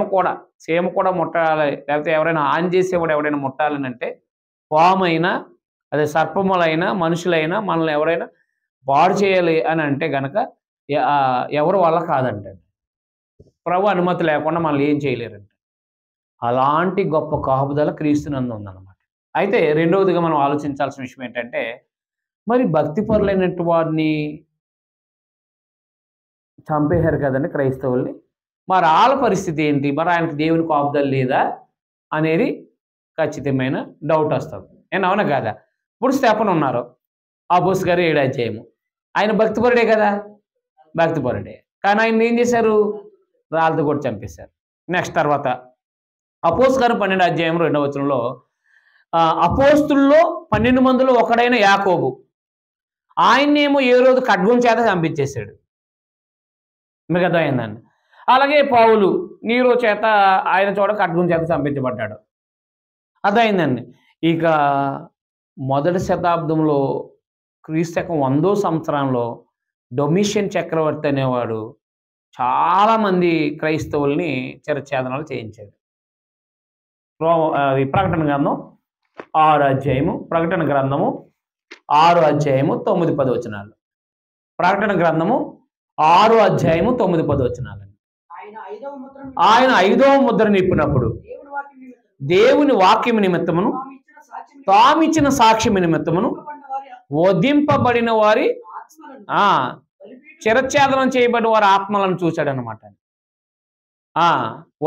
కూడా ముట్టాలి, లేకపోతే ఎవరైనా ఆన్ చేసేవాడు ఎవరైనా ముట్టాలని అంటే పాము అయినా అదే సర్పములైనా మనుషులైనా మనల్ని ఎవరైనా పాడు చేయాలి అని అంటే గనక ఎవరు వల్ల కాదంటే ప్రభు అనుమతి లేకుండా మనల్ని ఏం చేయలేరంటే. అలాంటి గొప్ప కాపుదల క్రీస్తునందు ఉందన్నమాట. అయితే రెండవదిగా మనం ఆలోచించాల్సిన విషయం ఏంటంటే, మరి భక్తిపరులైనట్టు వారిని చంపేశారు కదండి క్రైస్తవుల్ని, మరి వాళ్ళ పరిస్థితి ఏంటి? మరి ఆయనకు దేవుని కాపుదల లేదా అనేది ఖచ్చితమైన డౌట్ వస్తుంది. అవునా కాదా? ఇప్పుడు స్టెఫన్ ఉన్నారు, అపోస్తలుల గారు 7వ అధ్యాయము, ఆయన భక్తిపరుడే కదా, భక్తిపరుడే. కానీ ఆయన ఏం చేశారు? రాళ్ళతో కూడా చంపేశారు. నెక్స్ట్ తర్వాత అపోస్తలుల గారు 12వ అధ్యాయం 2వ వచనంలో అపోస్తుల్లో 12 మందిలో ఒకడైన యాకోబు, ఆయన్నేమో ఏ రోజు ఖడ్గం చేత చంపించేశాడు. మీకు అర్థమైందండి? అలాగే పౌలు నీరో చేత ఆయన చోట ఖడ్గం చేత చంపించబడ్డాడు. అర్థమైందండి? ఇక మొదటి శతాబ్దంలో క్రీస్తు 100వ సంవత్సరంలో డొమిషియన్ చక్రవర్తి అనేవాడు చాలామంది క్రైస్తవుల్ని చిరఛేదనాలు చేయించాడు. ప్రకటన గ్రంథం 6వ అధ్యాయము, ప్రకటన గ్రంథము 6వ అధ్యాయము 9-10 వచనాలు. ప్రకటన గ్రంథము 6వ అధ్యాయము 9-10 వచనాలు. ఆయన 5వ ముద్ర నిప్పినప్పుడు దేవుని వాక్యం నిమిత్తమును తామిచ్చిన సాక్ష్యం నిమిత్తమును వధింపబడిన వారి చిరఛేదనం చేయబడిన వారి ఆత్మలను చూశాడు అనమాట.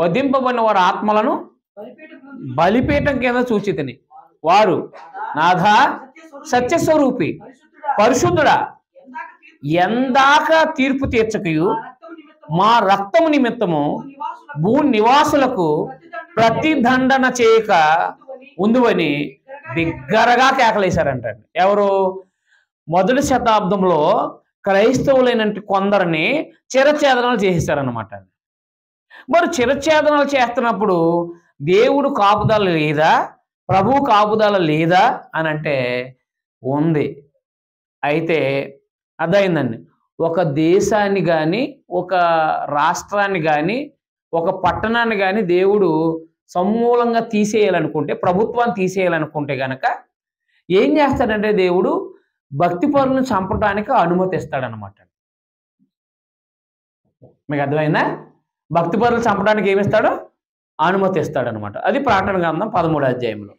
వధింపబడిన వారి ఆత్మలను బలిపీఠం కింద చూచితిని. వారు, నాథా సత్యస్వరూపి పరిశుద్ధుడా, ఎందాక తీర్పు తీర్చకయు మా రక్తము నిమిత్తము భూ నివాసులకు ప్రతిదండన చేయక ఉందువని బిగ్గరగా కేకలేశారంటండి. ఎవరు? మొదటి శతాబ్దంలో క్రైస్తవులైన కొందరిని చిరఛేదనాలు చేసేసారనమాట. మరి చిరఛేదనాలు చేస్తున్నప్పుడు దేవుడు కాపుదల లేదా, ప్రభు కాపుదల లేదా అని అంటే ఉంది. అయితే అదైందండి. ఒక దేశాన్ని కానీ, ఒక రాష్ట్రాన్ని కానీ, ఒక పట్టణాన్ని కానీ దేవుడు సమూలంగా తీసేయాలనుకుంటే, ప్రభుత్వాన్ని తీసేయాలనుకుంటే గనక ఏం చేస్తాడంటే దేవుడు భక్తి పరులను చంపడానికి అనుమతి ఇస్తాడనమాట. మీకు అర్థమైందా? భక్తి పరులు చంపడానికి ఏమిస్తాడు? అనుమతి ఇస్తాడనమాట. అది ప్రకటన గ్రంథం 13వ అధ్యాయంలో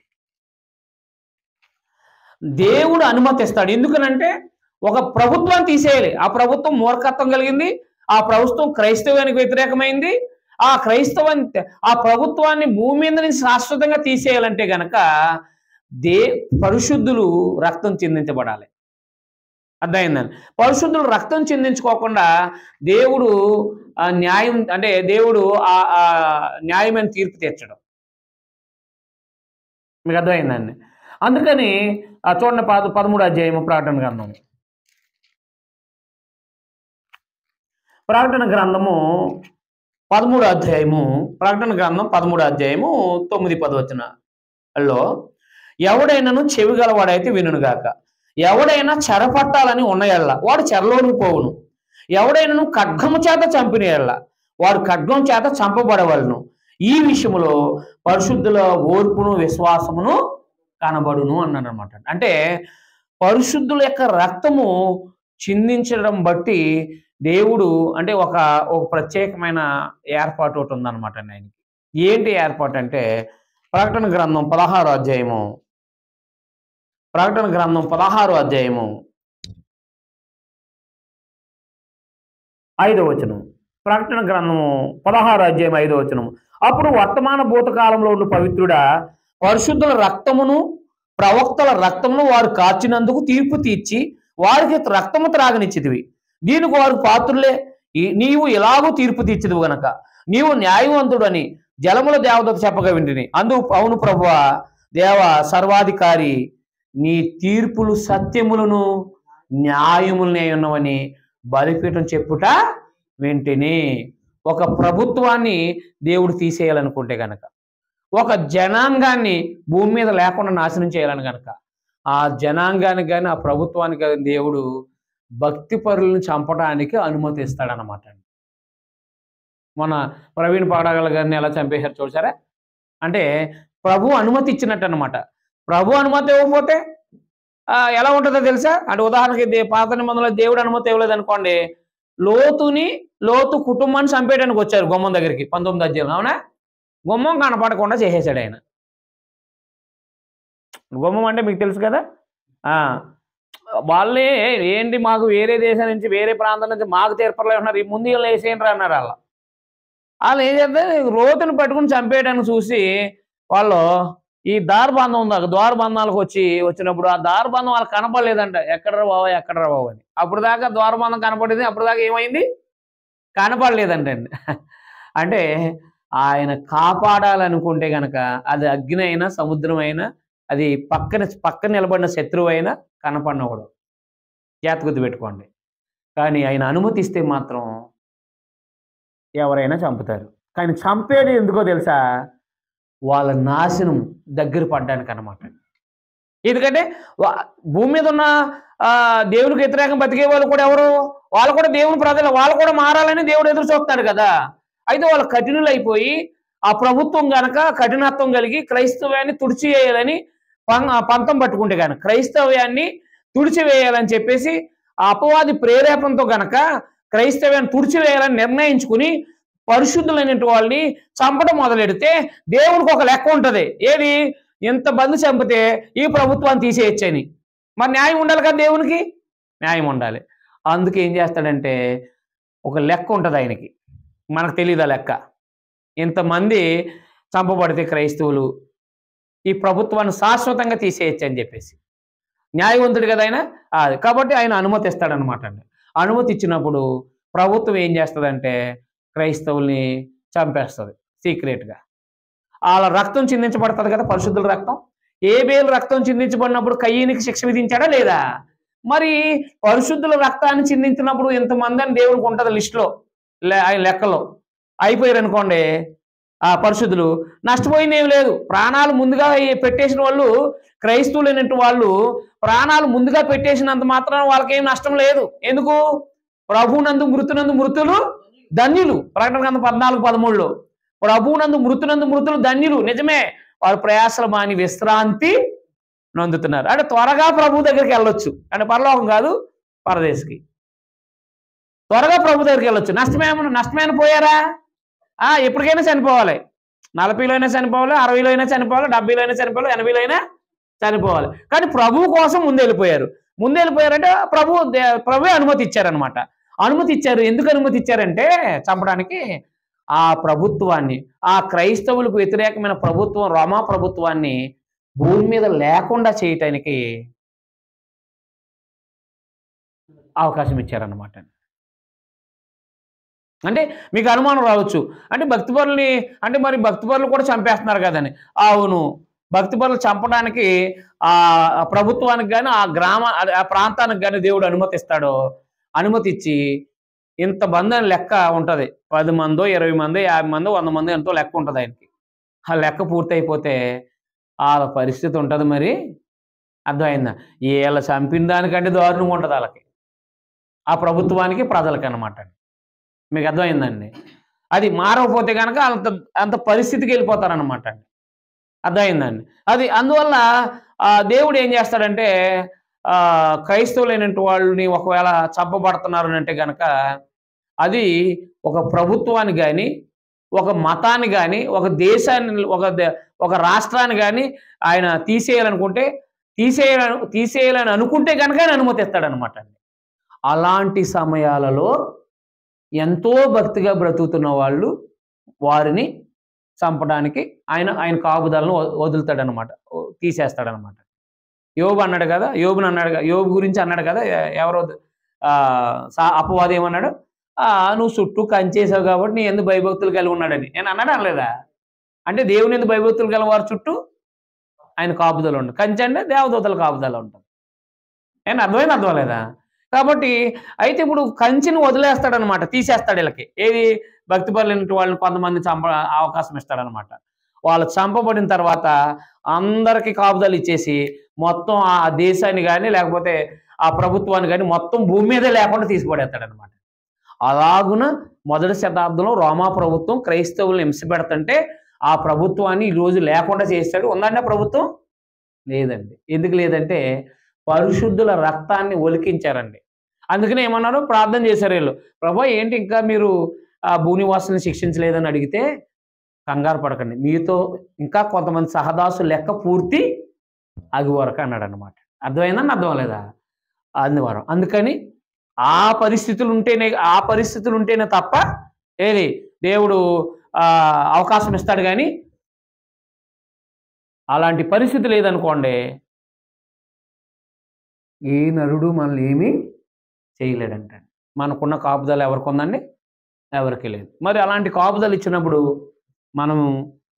దేవుడు అనుమతి ఇస్తాడు. ఎందుకనంటే ఒక ప్రభుత్వాన్ని తీసేయాలి. ఆ ప్రభుత్వం మూర్ఖత్వం కలిగింది, ఆ ప్రభుత్వం క్రైస్తవానికి వ్యతిరేకమైంది. ఆ ప్రభుత్వాన్ని భూమి మీద నుంచి శాశ్వతంగా తీసేయాలంటే గనక పరిశుద్ధులు రక్తం చిందించబడాలి. అర్థమైందని. పరిశుద్ధులు రక్తం చిందించుకోకుండా దేవుడు న్యాయం అంటే దేవుడు న్యాయమైన తీర్పు తీర్చడం. మీకు అర్థమైందండి. అందుకని చూడండి 13వ అధ్యాయము ప్రకటన గ్రంథము. ప్రకటన గ్రంథము 13వ అధ్యాయము, ప్రకటన గ్రంథం 13వ అధ్యాయము 9-10 వచనాల్లో ఎవడైనాను చెవి గలవాడైతే వినుగాక. ఎవడైనా చెరపట్టాలని ఉన్నయల్ల వాడు చెరలోనికి పోవును. ఎవడైనాను ఖడ్గము చేత చంపిన ఎల్ల వాడు ఖడ్గం చేత చంపబడవలను. ఈ విషయంలో పరిశుద్ధుల ఓర్పును విశ్వాసమును కనబడును అన్నాడు అనమాట. అంటే పరిశుద్ధుల యొక్క రక్తము చిందించడం బట్టి దేవుడు అంటే ఒక ప్రత్యేకమైన ఏర్పాటు ఒకటి ఉందన్నమాట ఆయనకి. ఏంటి ఏర్పాటు అంటే ప్రకటన గ్రంథం 16వ అధ్యాయము, ప్రకటన గ్రంథం 16వ అధ్యాయము 5వ వచనం. ప్రకటన గ్రంథము 16వ అధ్యాయం 5వ వచనం. అప్పుడు వర్తమాన భూతకాలంలో ఉన్న పవిత్రుడా, పరిశుద్ధుల రక్తమును ప్రవక్తల రక్తమును వారు కాచినందుకు తీర్పు తీర్చి వారికి రక్తము త్రాగనిచ్చితివి. దీనికి వారు పాత్రులే. నీవు ఎలాగూ తీర్పు తీర్చదు గనక నీవు న్యాయవంతుడు అని జలముల దేవతకు చెప్పగా వింటిని. అవును ప్రభువా, దేవ సర్వాధికారి, నీ తీర్పులు సత్యములను న్యాయములనే ఉన్నవని బలిపీఠం చెప్పుట వింటిని. ఒక ప్రభుత్వాన్ని దేవుడు తీసేయాలనుకుంటే గనక, ఒక జనాంగాన్ని భూమి మీద లేకుండా నాశనం చేయాలని గనక, ఆ జనాంగానికి కానీ ఆ ప్రభుత్వానికి కానీ దేవుడు భక్తి పరులను చంపడానికి అనుమతిస్తాడనమాట. మన ప్రవీణ్ పాడగల గారిని ఎలా చంపేశారు చూసారా? అంటే ప్రభు అనుమతి ఇచ్చినట్టు అనమాట. ప్రభు అనుమతి ఇవ్వకపోతే ఎలా ఉంటుందో తెలుసా? అంటే ఉదాహరణకి పాత నిబంధనలో దేవుడు అనుమతి ఇవ్వలేదు అనుకోండి, లోతు కుటుంబాన్ని చంపేయడానికి వచ్చారు గుమ్మం దగ్గరికి 19వ అధ్యాయం. అవునా? గుమ్మం కనపడకుండా చేసేసాడు ఆయన. గుమ్మం అంటే మీకు తెలుసు కదా. వాళ్ళే ఏంటి మాకు వేరే దేశం నుంచి వేరే ప్రాంతం నుంచి మాకు తీర్పలే ఉన్నారు, ఈ ముందు వీళ్ళు వేసేయండి అన్నారు. వాళ్ళు ఏం చేస్తే లోతుని పట్టుకుని చంపేయడానికి చూసి వాళ్ళు ఈ ద్వారబంధం ఉంది, ద్వారబంధాలకు వచ్చినప్పుడు ఆ ద్వారబంధం వాళ్ళకి కనపడలేదంట. ఎక్కడరా బాబు అని. అప్పుడు దాకా ద్వారబంధం కనపడేది, అప్పుడు దాకా ఏమైంది? కనపడలేదంటండి. అంటే ఆయన కాపాడాలనుకుంటే గనక అది అగ్ని అయినా సముద్రం అయినా, అది పక్కన నిలబడిన శత్రువు అయినా కనపడినవాడు, జాగ్రత్త పెట్టుకోండి. కానీ ఆయన అనుమతిస్తే మాత్రం ఎవరైనా చంపుతారు. కానీ చంపేది ఎందుకో తెలుసా? వాళ్ళ నాశనం దగ్గర పడ్డానికి అన్నమాట. ఎందుకంటే భూమి మీద ఉన్న దేవునికి వ్యతిరేకం బతికే వాళ్ళు కూడా ఎవరు? వాళ్ళు కూడా దేవుని ప్రజలు, వాళ్ళు కూడా మారాలని దేవుడు ఎదురు చూస్తాడు కదా. అయితే వాళ్ళు కఠినులు అయిపోయి ఆ ప్రభుత్వం గనక కఠినత్వం కలిగి క్రైస్తవ్యాన్ని తుడిచివేయాలని పంతం పట్టుకుంటే కనుక, క్రైస్తవ్యాన్ని తుడిచివేయాలని చెప్పేసి ఆ అపవాది ప్రేరేపణతో గనక క్రైస్తవ్యాన్ని తుడిచివేయాలని నిర్ణయించుకుని పరిశుద్ధులైన వాళ్ళని చంపడం మొదలెడితే దేవుడికి ఒక లెక్క ఉంటుంది. ఏది? ఇంతమంది చంపితే ఈ ప్రభుత్వాన్ని తీసేయచ్చని. మరి న్యాయం ఉండాలి కదా, దేవునికి న్యాయం ఉండాలి. అందుకే ఏం చేస్తాడంటే ఒక లెక్క ఉంటుంది ఆయనకి, మనకు తెలియదు ఆ లెక్క. ఇంతమంది చంపబడితే క్రైస్తవులు ఈ ప్రభుత్వాన్ని శాశ్వతంగా తీసేయచ్చు అని చెప్పేసి న్యాయవంతుడు కదా ఆయన. కాబట్టి ఆయన అనుమతిస్తాడనమాట అండి. అనుమతి ఇచ్చినప్పుడు ప్రభుత్వం ఏం చేస్తుందంటే క్రైస్తవుల్ని చంపేస్తుంది సీక్రెట్గా. వాళ్ళ రక్తం చిందించబడుతుంది కదా, పరిశుద్ధుల రక్తం. ఏబేలు రక్తం చిందించబడినప్పుడు కయ్యనికి శిక్ష విధించాడా లేదా? మరి పరిశుద్ధుల రక్తాన్ని చిందించినప్పుడు ఇంతమంది అని దేవునికి ఉంటుంది లిస్టులో, ఆయన లెక్కలో. అయిపోయారు అనుకోండి ఆ పరిశుద్ధులు, నష్టపోయింది ఏం లేదు. ప్రాణాలు ముందుగా పెట్టేసిన వాళ్ళు, క్రైస్తవులైనటువంటి వాళ్ళు ప్రాణాలు ముందుగా పెట్టేసినంత మాత్రం వాళ్ళకేం నష్టం లేదు. ఎందుకు? ప్రభునందు మృతులు ధన్యులు. ప్రకటన గ్రంథం 14:13లో ప్రభునందు మృతులు ధన్యులు. నిజమే, వారు ప్రయాసలు మాని విశ్రాంతి నొందుతున్నారు. అంటే త్వరగా ప్రభు దగ్గరికి వెళ్ళొచ్చు. అంటే పరలోకం కాదు, పరదేశికి త్వరగా ప్రభు దగ్గరికి వెళ్ళొచ్చు. నష్టమైన పోయారా? ఎప్పటికైనా చనిపోవాలి. 40లో అయినా చనిపోవాలి, 60లో అయినా చనిపోవాలి, 70లో అయినా చనిపోవాలి, 80లో అయినా చనిపోవాలి. కానీ ప్రభు కోసం ముందెళ్ళిపోయారు. ముందెళ్ళిపోయారంటే ప్రభువే అనుమతి ఇచ్చారనమాట. అనుమతి ఇచ్చారు. ఎందుకు అనుమతి ఇచ్చారంటే చంపడానికి ఆ ప్రభుత్వాన్ని, ఆ క్రైస్తవులకు వ్యతిరేకమైన ప్రభుత్వం, రోమా ప్రభుత్వాన్ని భూమి మీద లేకుండా చేయటానికి అవకాశం ఇచ్చారన్నమాట. అంటే మీకు అనుమానం రావచ్చు, అంటే భక్తిపరుల్ని, అంటే మరి భక్తిపరులు కూడా చంపేస్తున్నారు కదని. అవును, భక్తిపరులు చంపడానికి ఆ ప్రభుత్వానికి కానీ, ఆ ప్రాంతానికి కానీ దేవుడు అనుమతిస్తాడు. అనుమతి ఇచ్చి ఇంతమంది అని లెక్క ఉంటుంది. 10 మందో, 20 మందో, 50 మందో, 100 మందో ఎంతో లెక్క ఉంటుంది ఆయనకి. ఆ లెక్క పూర్తయిపోతే వాళ్ళ పరిస్థితి ఉంటుంది. మరి అర్థమైందా? వీళ్ళ చంపిన దానికంటే దారుణంగా ఉంటుంది వాళ్ళకి, ఆ ప్రభుత్వానికి, ప్రజలకి అన్నమాట. మీకు అర్థమైందండి? అది మారకపోతే కనుక అంత పరిస్థితికి వెళ్ళిపోతారనమాట. అర్థమైందండి? అది అందువల్ల దేవుడు ఏం చేస్తాడంటే క్రైస్తవులైన వాళ్ళని ఒకవేళ చంపబడుతున్నారు అంటే కనుక అది ఒక ప్రభుత్వాన్ని కానీ, ఒక మతాన్ని కానీ, ఒక దేశాన్ని, ఒక రాష్ట్రాన్ని కానీ ఆయన తీసేయాలని అనుకుంటే కనుక ఆయన అనుమతిస్తాడనమాట. అలాంటి సమయాలలో ఎంతో భక్తిగా బ్రతుకుతున్న వాళ్ళు వారిని చంపడానికి ఆయన కాపుదలను వదులుతాడనమాట, తీసేస్తాడనమాట. యోబు అన్నాడు కదా, యోబు గురించి అన్నాడు కదా, ఎవరో అపవాది ఏమన్నాడు? నువ్వు చుట్టూ కంచేసావు కాబట్టి నీ ఎందుకు భయభక్తులు కలిగి ఉన్నాడని. నేను అన్నాడు అనలేదా? అంటే దేవుని ఎందుకు భయభక్తులు కలిగిన వారు చుట్టూ ఆయన కాపుదల ఉంటుంది. కంచె అంటే దేవదూతల కాపుదల ఉంటుంది. నేను అర్థమలేదా? కాబట్టి అయితే ఇప్పుడు కంచెని వదిలేస్తాడనమాట, తీసేస్తాడు వీళ్ళకి. ఏది? భక్తిపరులైన వాళ్ళని కొంతమంది అవకాశం ఇస్తాడనమాట. వాళ్ళు చంపబడిన తర్వాత అందరికీ కాపుదలు ఇచ్చేసి మొత్తం ఆ దేశాన్ని కానీ, లేకపోతే ఆ ప్రభుత్వాన్ని కానీ మొత్తం భూమి మీదే లేకుండా తీసిపడేస్తాడనమాట. అలాగున మొదటి శతాబ్దంలో రోమా ప్రభుత్వం క్రైస్తవులను హింసపెడుతుంటే ఆ ప్రభుత్వాన్ని ఈరోజు లేకుండా చేస్తాడు. ఉందండి ఆ ప్రభుత్వం? లేదండి. ఎందుకు లేదంటే పరిశుద్ధుల రక్తాన్ని ఒలికించారండి. అందుకనే ఏమన్నారు? ప్రార్థన చేశారు వీళ్ళు. ప్రభా ఏంటి ఇంకా మీరు ఆ భూనివాసులను శిక్షించలేదని అడిగితే కంగారు పడకండి, మీతో ఇంకా కొంతమంది సహదాసులు లెక్క పూర్తి అగి వరకు అన్నాడు అనమాట. అర్థమైందని? అర్థం లేదా? అందుకని ఆ పరిస్థితులు ఉంటేనే తప్ప ఏది దేవుడు అవకాశం ఇస్తాడు. కానీ అలాంటి పరిస్థితి లేదనుకోండి, ఏ నరుడు మనల్ని ఏమీ చేయలేడంటే. మనకున్న కాపుదల ఎవరికి ఉందండి? ఎవరికి లేదు. మరి అలాంటి కాపుదలు ఇచ్చినప్పుడు మనం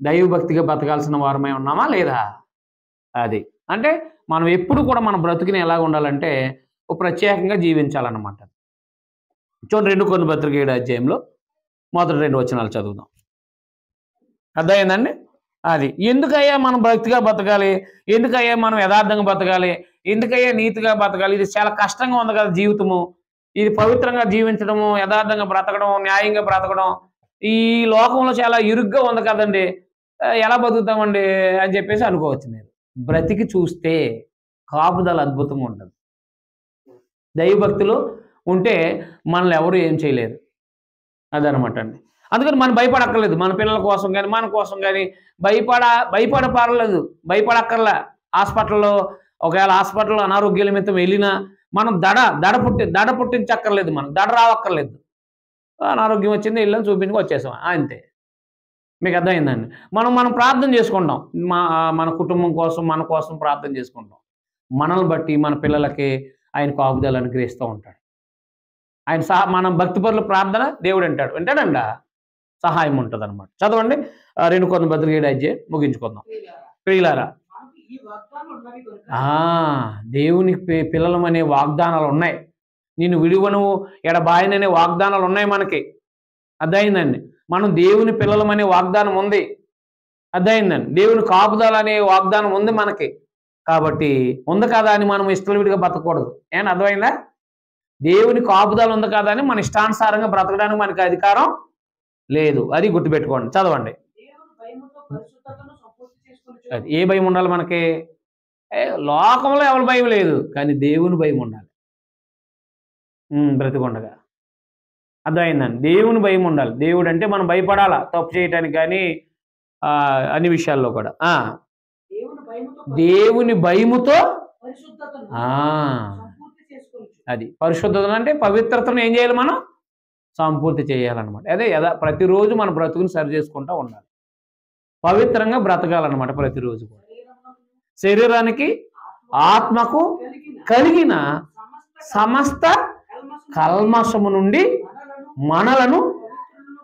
దైవభక్తిగా బతకాల్సిన వారమై ఉన్నామా లేదా? అది అంటే మనం ఎప్పుడు కూడా మన బ్రతుకుని ఎలాగ ఉండాలంటే ప్రత్యేకంగా జీవించాలన్నమాట. చూడండి 2 కొరింథీ పత్రిక 7వ అధ్యాయంలో మొదటి 2 వచనాలు చదువుదాం. అర్థమైందండి? అది ఎందుకయ్యా మనం భక్తిగా బతకాలి, ఎందుకయ్యా మనం యథార్థంగా బతకాలి, ఎందుకయ్యా నీతిగా బతకాలి? ఇది చాలా కష్టంగా ఉంది కదా జీవితము. ఇది పవిత్రంగా జీవించడము, యథార్థంగా బ్రతకడం, న్యాయంగా బ్రతకడం ఈ లోకంలో చాలా ఇరుగ్గా ఉంది కదండి, ఎలా బతుకుతామండి అని చెప్పేసి అనుకోవచ్చు. మీరు బ్రతికి చూస్తే కాపుదల అద్భుతంగా ఉంటుంది. దైవభక్తిలో ఉంటే మనల్ని ఎవరు ఏం చేయలేరు. అదనమాట అండి. అందుకని మనం భయపడక్కర్లేదు. మన పిల్లల కోసం కానీ, మన కోసం కానీ భయపడపర్లేదు, భయపడక్కర్లా. హాస్పిటల్లో ఒకవేళ హాస్పిటల్లో అనారోగ్య నిమిత్తం వెళ్ళినా మనం దడ పుట్టించక్కర్లేదు, మనం దడ రావక్కర్లేదు. అనారోగ్యం వచ్చింది, వెళ్ళాం, చూపించుకు వచ్చేసాం, అంతే. మీకు అర్థమైందండి? మనం ప్రార్థన చేసుకుంటాం, మన కుటుంబం కోసం, మన కోసం ప్రార్థన చేసుకుంటాం. మనల్ని బట్టి మన పిల్లలకి ఆయన కాపుదలు అనుగ్రహిస్తూ ఉంటాడు. మనం భక్తిపరుల ప్రార్థన దేవుడు వింటాడంట. సహాయం ఉంటుంది అనమాట. చదవండి 2 కొరింథీయుల 7 అధ్యాయం ముగించుకుందాం. ప్రియులారా, దేవుని పిల్లలమనే వాగ్దానాలు ఉన్నాయి. నేను విడువను ఎడబాయననే వాగ్దానాలు ఉన్నాయి మనకి. అర్థమైందండి. మనం దేవుని పిల్లలమనే వాగ్దానం ఉంది. అర్థమైందండి. దేవుని కాపుదల అనే వాగ్దానం ఉంది మనకి. కాబట్టి ఉంది కదా అని మనం ఇష్టవిడిగా బతకూడదు. ఏమన్నా అర్థమైందా? దేవుని కాపుదల ఉంది కదా అని మన ఇష్టానుసారంగా బ్రతకడానికి మనకి అధికారం లేదు. అది గుర్తుపెట్టుకోండి. చదవండి. అది ఏ భయం ఉండాలి మనకి? లోకంలో ఎవరి భయం లేదు, కానీ దేవుని భయం ఉండాలి బ్రతికొండగా. అర్థమైందండి. దేవుని భయం ఉండాలి. దేవుడు అంటే మనం భయపడాలా, తప్పు చేయటానికి కానీ అన్ని విషయాల్లో కూడా. దేవుని భయముతో అది పరిశుద్ధత అంటే పవిత్రతను ఏం చేయాలి? మనం సంపూర్తి చేయాలన్నమాట. అదే ప్రతిరోజు మన బ్రతుకుని సరి చేసుకుంటూ ఉండాలి. పవిత్రంగా బ్రతకాలన్నమాట ప్రతిరోజు కూడా. శరీరానికి ఆత్మకు కలిగిన సమస్త కల్మషము నుండి మనలను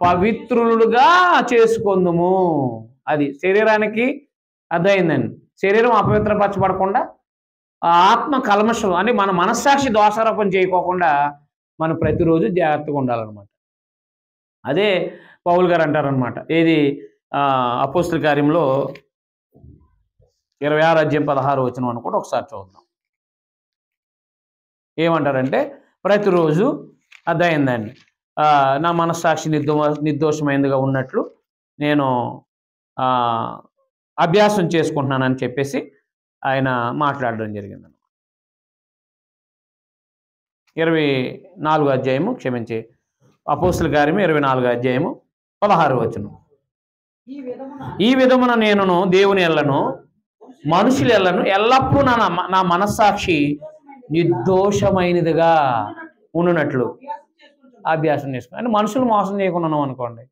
పవిత్రులుగా చేసుకుందుము. అది శరీరానికి అర్థమైందండి. శరీరం అపవిత్రపరచబడకుండా ఆత్మ కల్మషం అంటే మన మనస్సాక్షి దోషారోపణ చేయకోకుండా మనం ప్రతిరోజు జాగ్రత్తగా ఉండాలన్నమాట. అదే పౌలు గారు అంటారనమాట. ఏది అపోస్తుల కార్యంలో 26 అధ్యాయం 16 వచనం అనుకుంటే ఒకసారి చూద్దాం. ఏమంటారంటే ప్రతిరోజు అర్థమైందండి నా మనస్సాక్షి నిర్దోషమైనదిగా ఉన్నట్లు నేను అభ్యాసం చేసుకుంటున్నానని చెప్పేసి ఆయన మాట్లాడడం జరిగింది. 24 అధ్యాయము క్షమించి అపోస్తుల కార్యము 24 అధ్యాయము 16 వచనం. ఈ విధమున నేనును దేవుని ఎల్లను మనుషుల ఎల్లను ఎల్లప్పుడూ నా మనస్సాక్షి నిర్దోషమైనదిగా ఉన్నట్లు అభ్యాసం చేసుకుని. అంటే మనుషులు మోసం చేయకుండా అనుకోండి,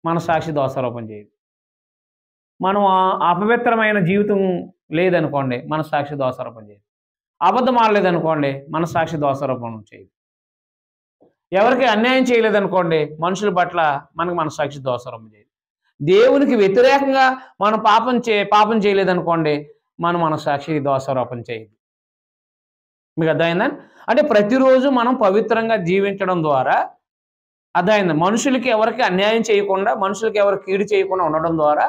మనస్సాక్షి దోషారోపణ చేయదు. మనం అపవిత్రమైన జీవితం లేదనుకోండి, మనస్సాక్షి దోషారోపణ చేయదు. అబద్ధం ఆడలేదనుకోండి, మనస్సాక్షి దోషారోపణ చేయదు. ఎవరికి అన్యాయం చేయలేదనుకోండి, మనుషుల పట్ల మనకు మనస్సాక్షి దోషారోపణ చేయదు. దేవునికి వ్యతిరేకంగా మనం పాపం చేయలేదనుకోండి, మనం మనస్సాక్షి దోషారోపణ చేయదు. మీకు అర్థమైందా? అంటే ప్రతిరోజు మనం పవిత్రంగా జీవించడం ద్వారా అర్థమైంది. మనుషులకి ఎవరికి అన్యాయం చేయకుండా, మనుషులకి ఎవరికి కీడు చేయకుండా ఉండడం ద్వారా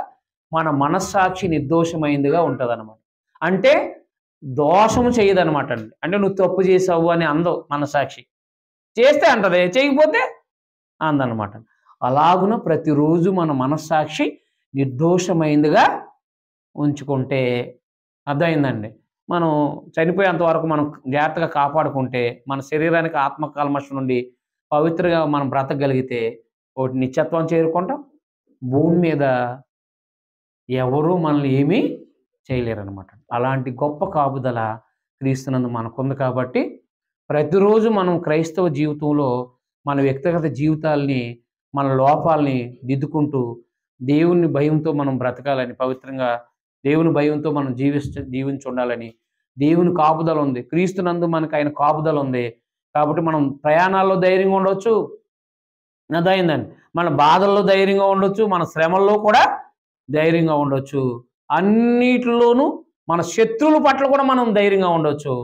మన మనస్సాక్షి నిర్దోషమైందిగా ఉంటుంది అనమాట. అంటే దోషము చేయదనమాట అండి. అంటే నువ్వు తప్పు చేసావు అని అందో మనస్సాక్షి. చేస్తే అంటది, చేయకపోతే అందనమాట. అలాగున ప్రతిరోజు మన మనస్సాక్షి నిర్దోషమైందిగా ఉంచుకుంటే అర్థమైందండి. మనం చనిపోయేంత వరకు మనం జాగ్రత్తగా కాపాడుకుంటే మన శరీరానికి ఆత్మ కల్మషం నుండి పవిత్రంగా మనం బ్రతకగలిగితే ఒకటి నిత్యత్వం చేరుకుంటాం. భూమి మీద ఎవరూ మనల్ని ఏమీ చేయలేరనమాట. అలాంటి గొప్ప కాపుదల క్రీస్తునందు మనకుంది. కాబట్టి ప్రతిరోజు మనం క్రైస్తవ జీవితంలో మన వ్యక్తిగత జీవితాల్ని, మన లోపాలని దిద్దుకుంటూ దేవుని భయంతో మనం బ్రతకాలని, పవిత్రంగా దేవుని భయంతో మనం జీవించి ఉండాలని దేవుని కాపుదల ఉంది. క్రీస్తునందు మనకు ఆయన కాపుదల ఉంది. కాబట్టి మనం ప్రయాణాల్లో ధైర్యంగా ఉండొచ్చు. అదైందండి. మన బాధల్లో ధైర్యంగా ఉండొచ్చు, మన శ్రమల్లో కూడా ధైర్యంగా ఉండొచ్చు. అన్నిటిలోనూ మన శత్రువుల పట్ల కూడా మనం ధైర్యంగా ఉండొచ్చు.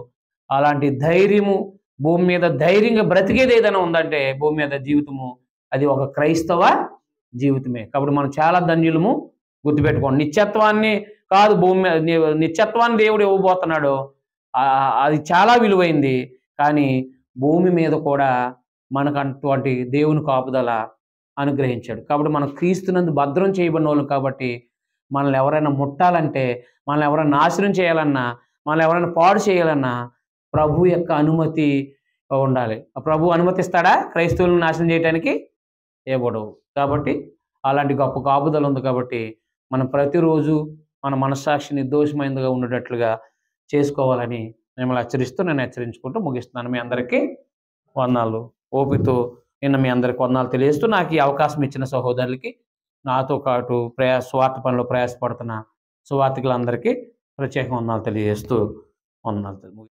అలాంటి ధైర్యము భూమి మీద ధైర్యంగా బ్రతికేది ఏదైనా ఉందంటే భూమి మీద జీవితము అది ఒక క్రైస్తవ జీవితమే. కాబట్టి మనం చాలా ధన్యులము. గుర్తుపెట్టుకోండి. నిత్యత్వాన్ని కాదు భూమి మీద నిత్యత్వాన్ని దేవుడు ఇవ్వబోతున్నాడు. అది చాలా విలువైంది. కానీ భూమి మీద కూడా మనకు అటువంటి దేవుని కాపుదల అనుగ్రహించాడు. కాబట్టి మనం క్రీస్తునందు భద్రం చేయబడిన వాళ్ళం. కాబట్టి మనల్ని ఎవరైనా ముట్టాలంటే, మనల్ని ఎవరైనా నాశనం చేయాలన్నా, మనల్ని ఎవరైనా పాడు చేయాలన్నా ప్రభు యొక్క అనుమతి ఉండాలి. ప్రభు అనుమతిస్తాడా క్రైస్తవులను నాశనం చేయడానికి? ఇవ్వడు. కాబట్టి అలాంటి గొప్ప కాపుదల ఉంది. కాబట్టి మనం ప్రతిరోజు మన మనస్సాక్షి నిర్దోషమైనదిగా ఉండేటట్లుగా చేసుకోవాలని మిమ్మల్ని హెచ్చరిస్తూ నేను హెచ్చరించుకుంటూ ముగిస్తున్నాను. మీ అందరికీ వందనాలు. ఓపికతో నిన్న మీ అందరికి వందనాలు తెలియజేస్తూ నాకు ఈ అవకాశం ఇచ్చిన సహోదరులకి, నాతో పాటు స్వార్థ పనిలో ప్రయాసపడుతున్న సువార్థికులందరికీ ప్రత్యేక వందనాలు తెలియజేస్తూ వందనాలు.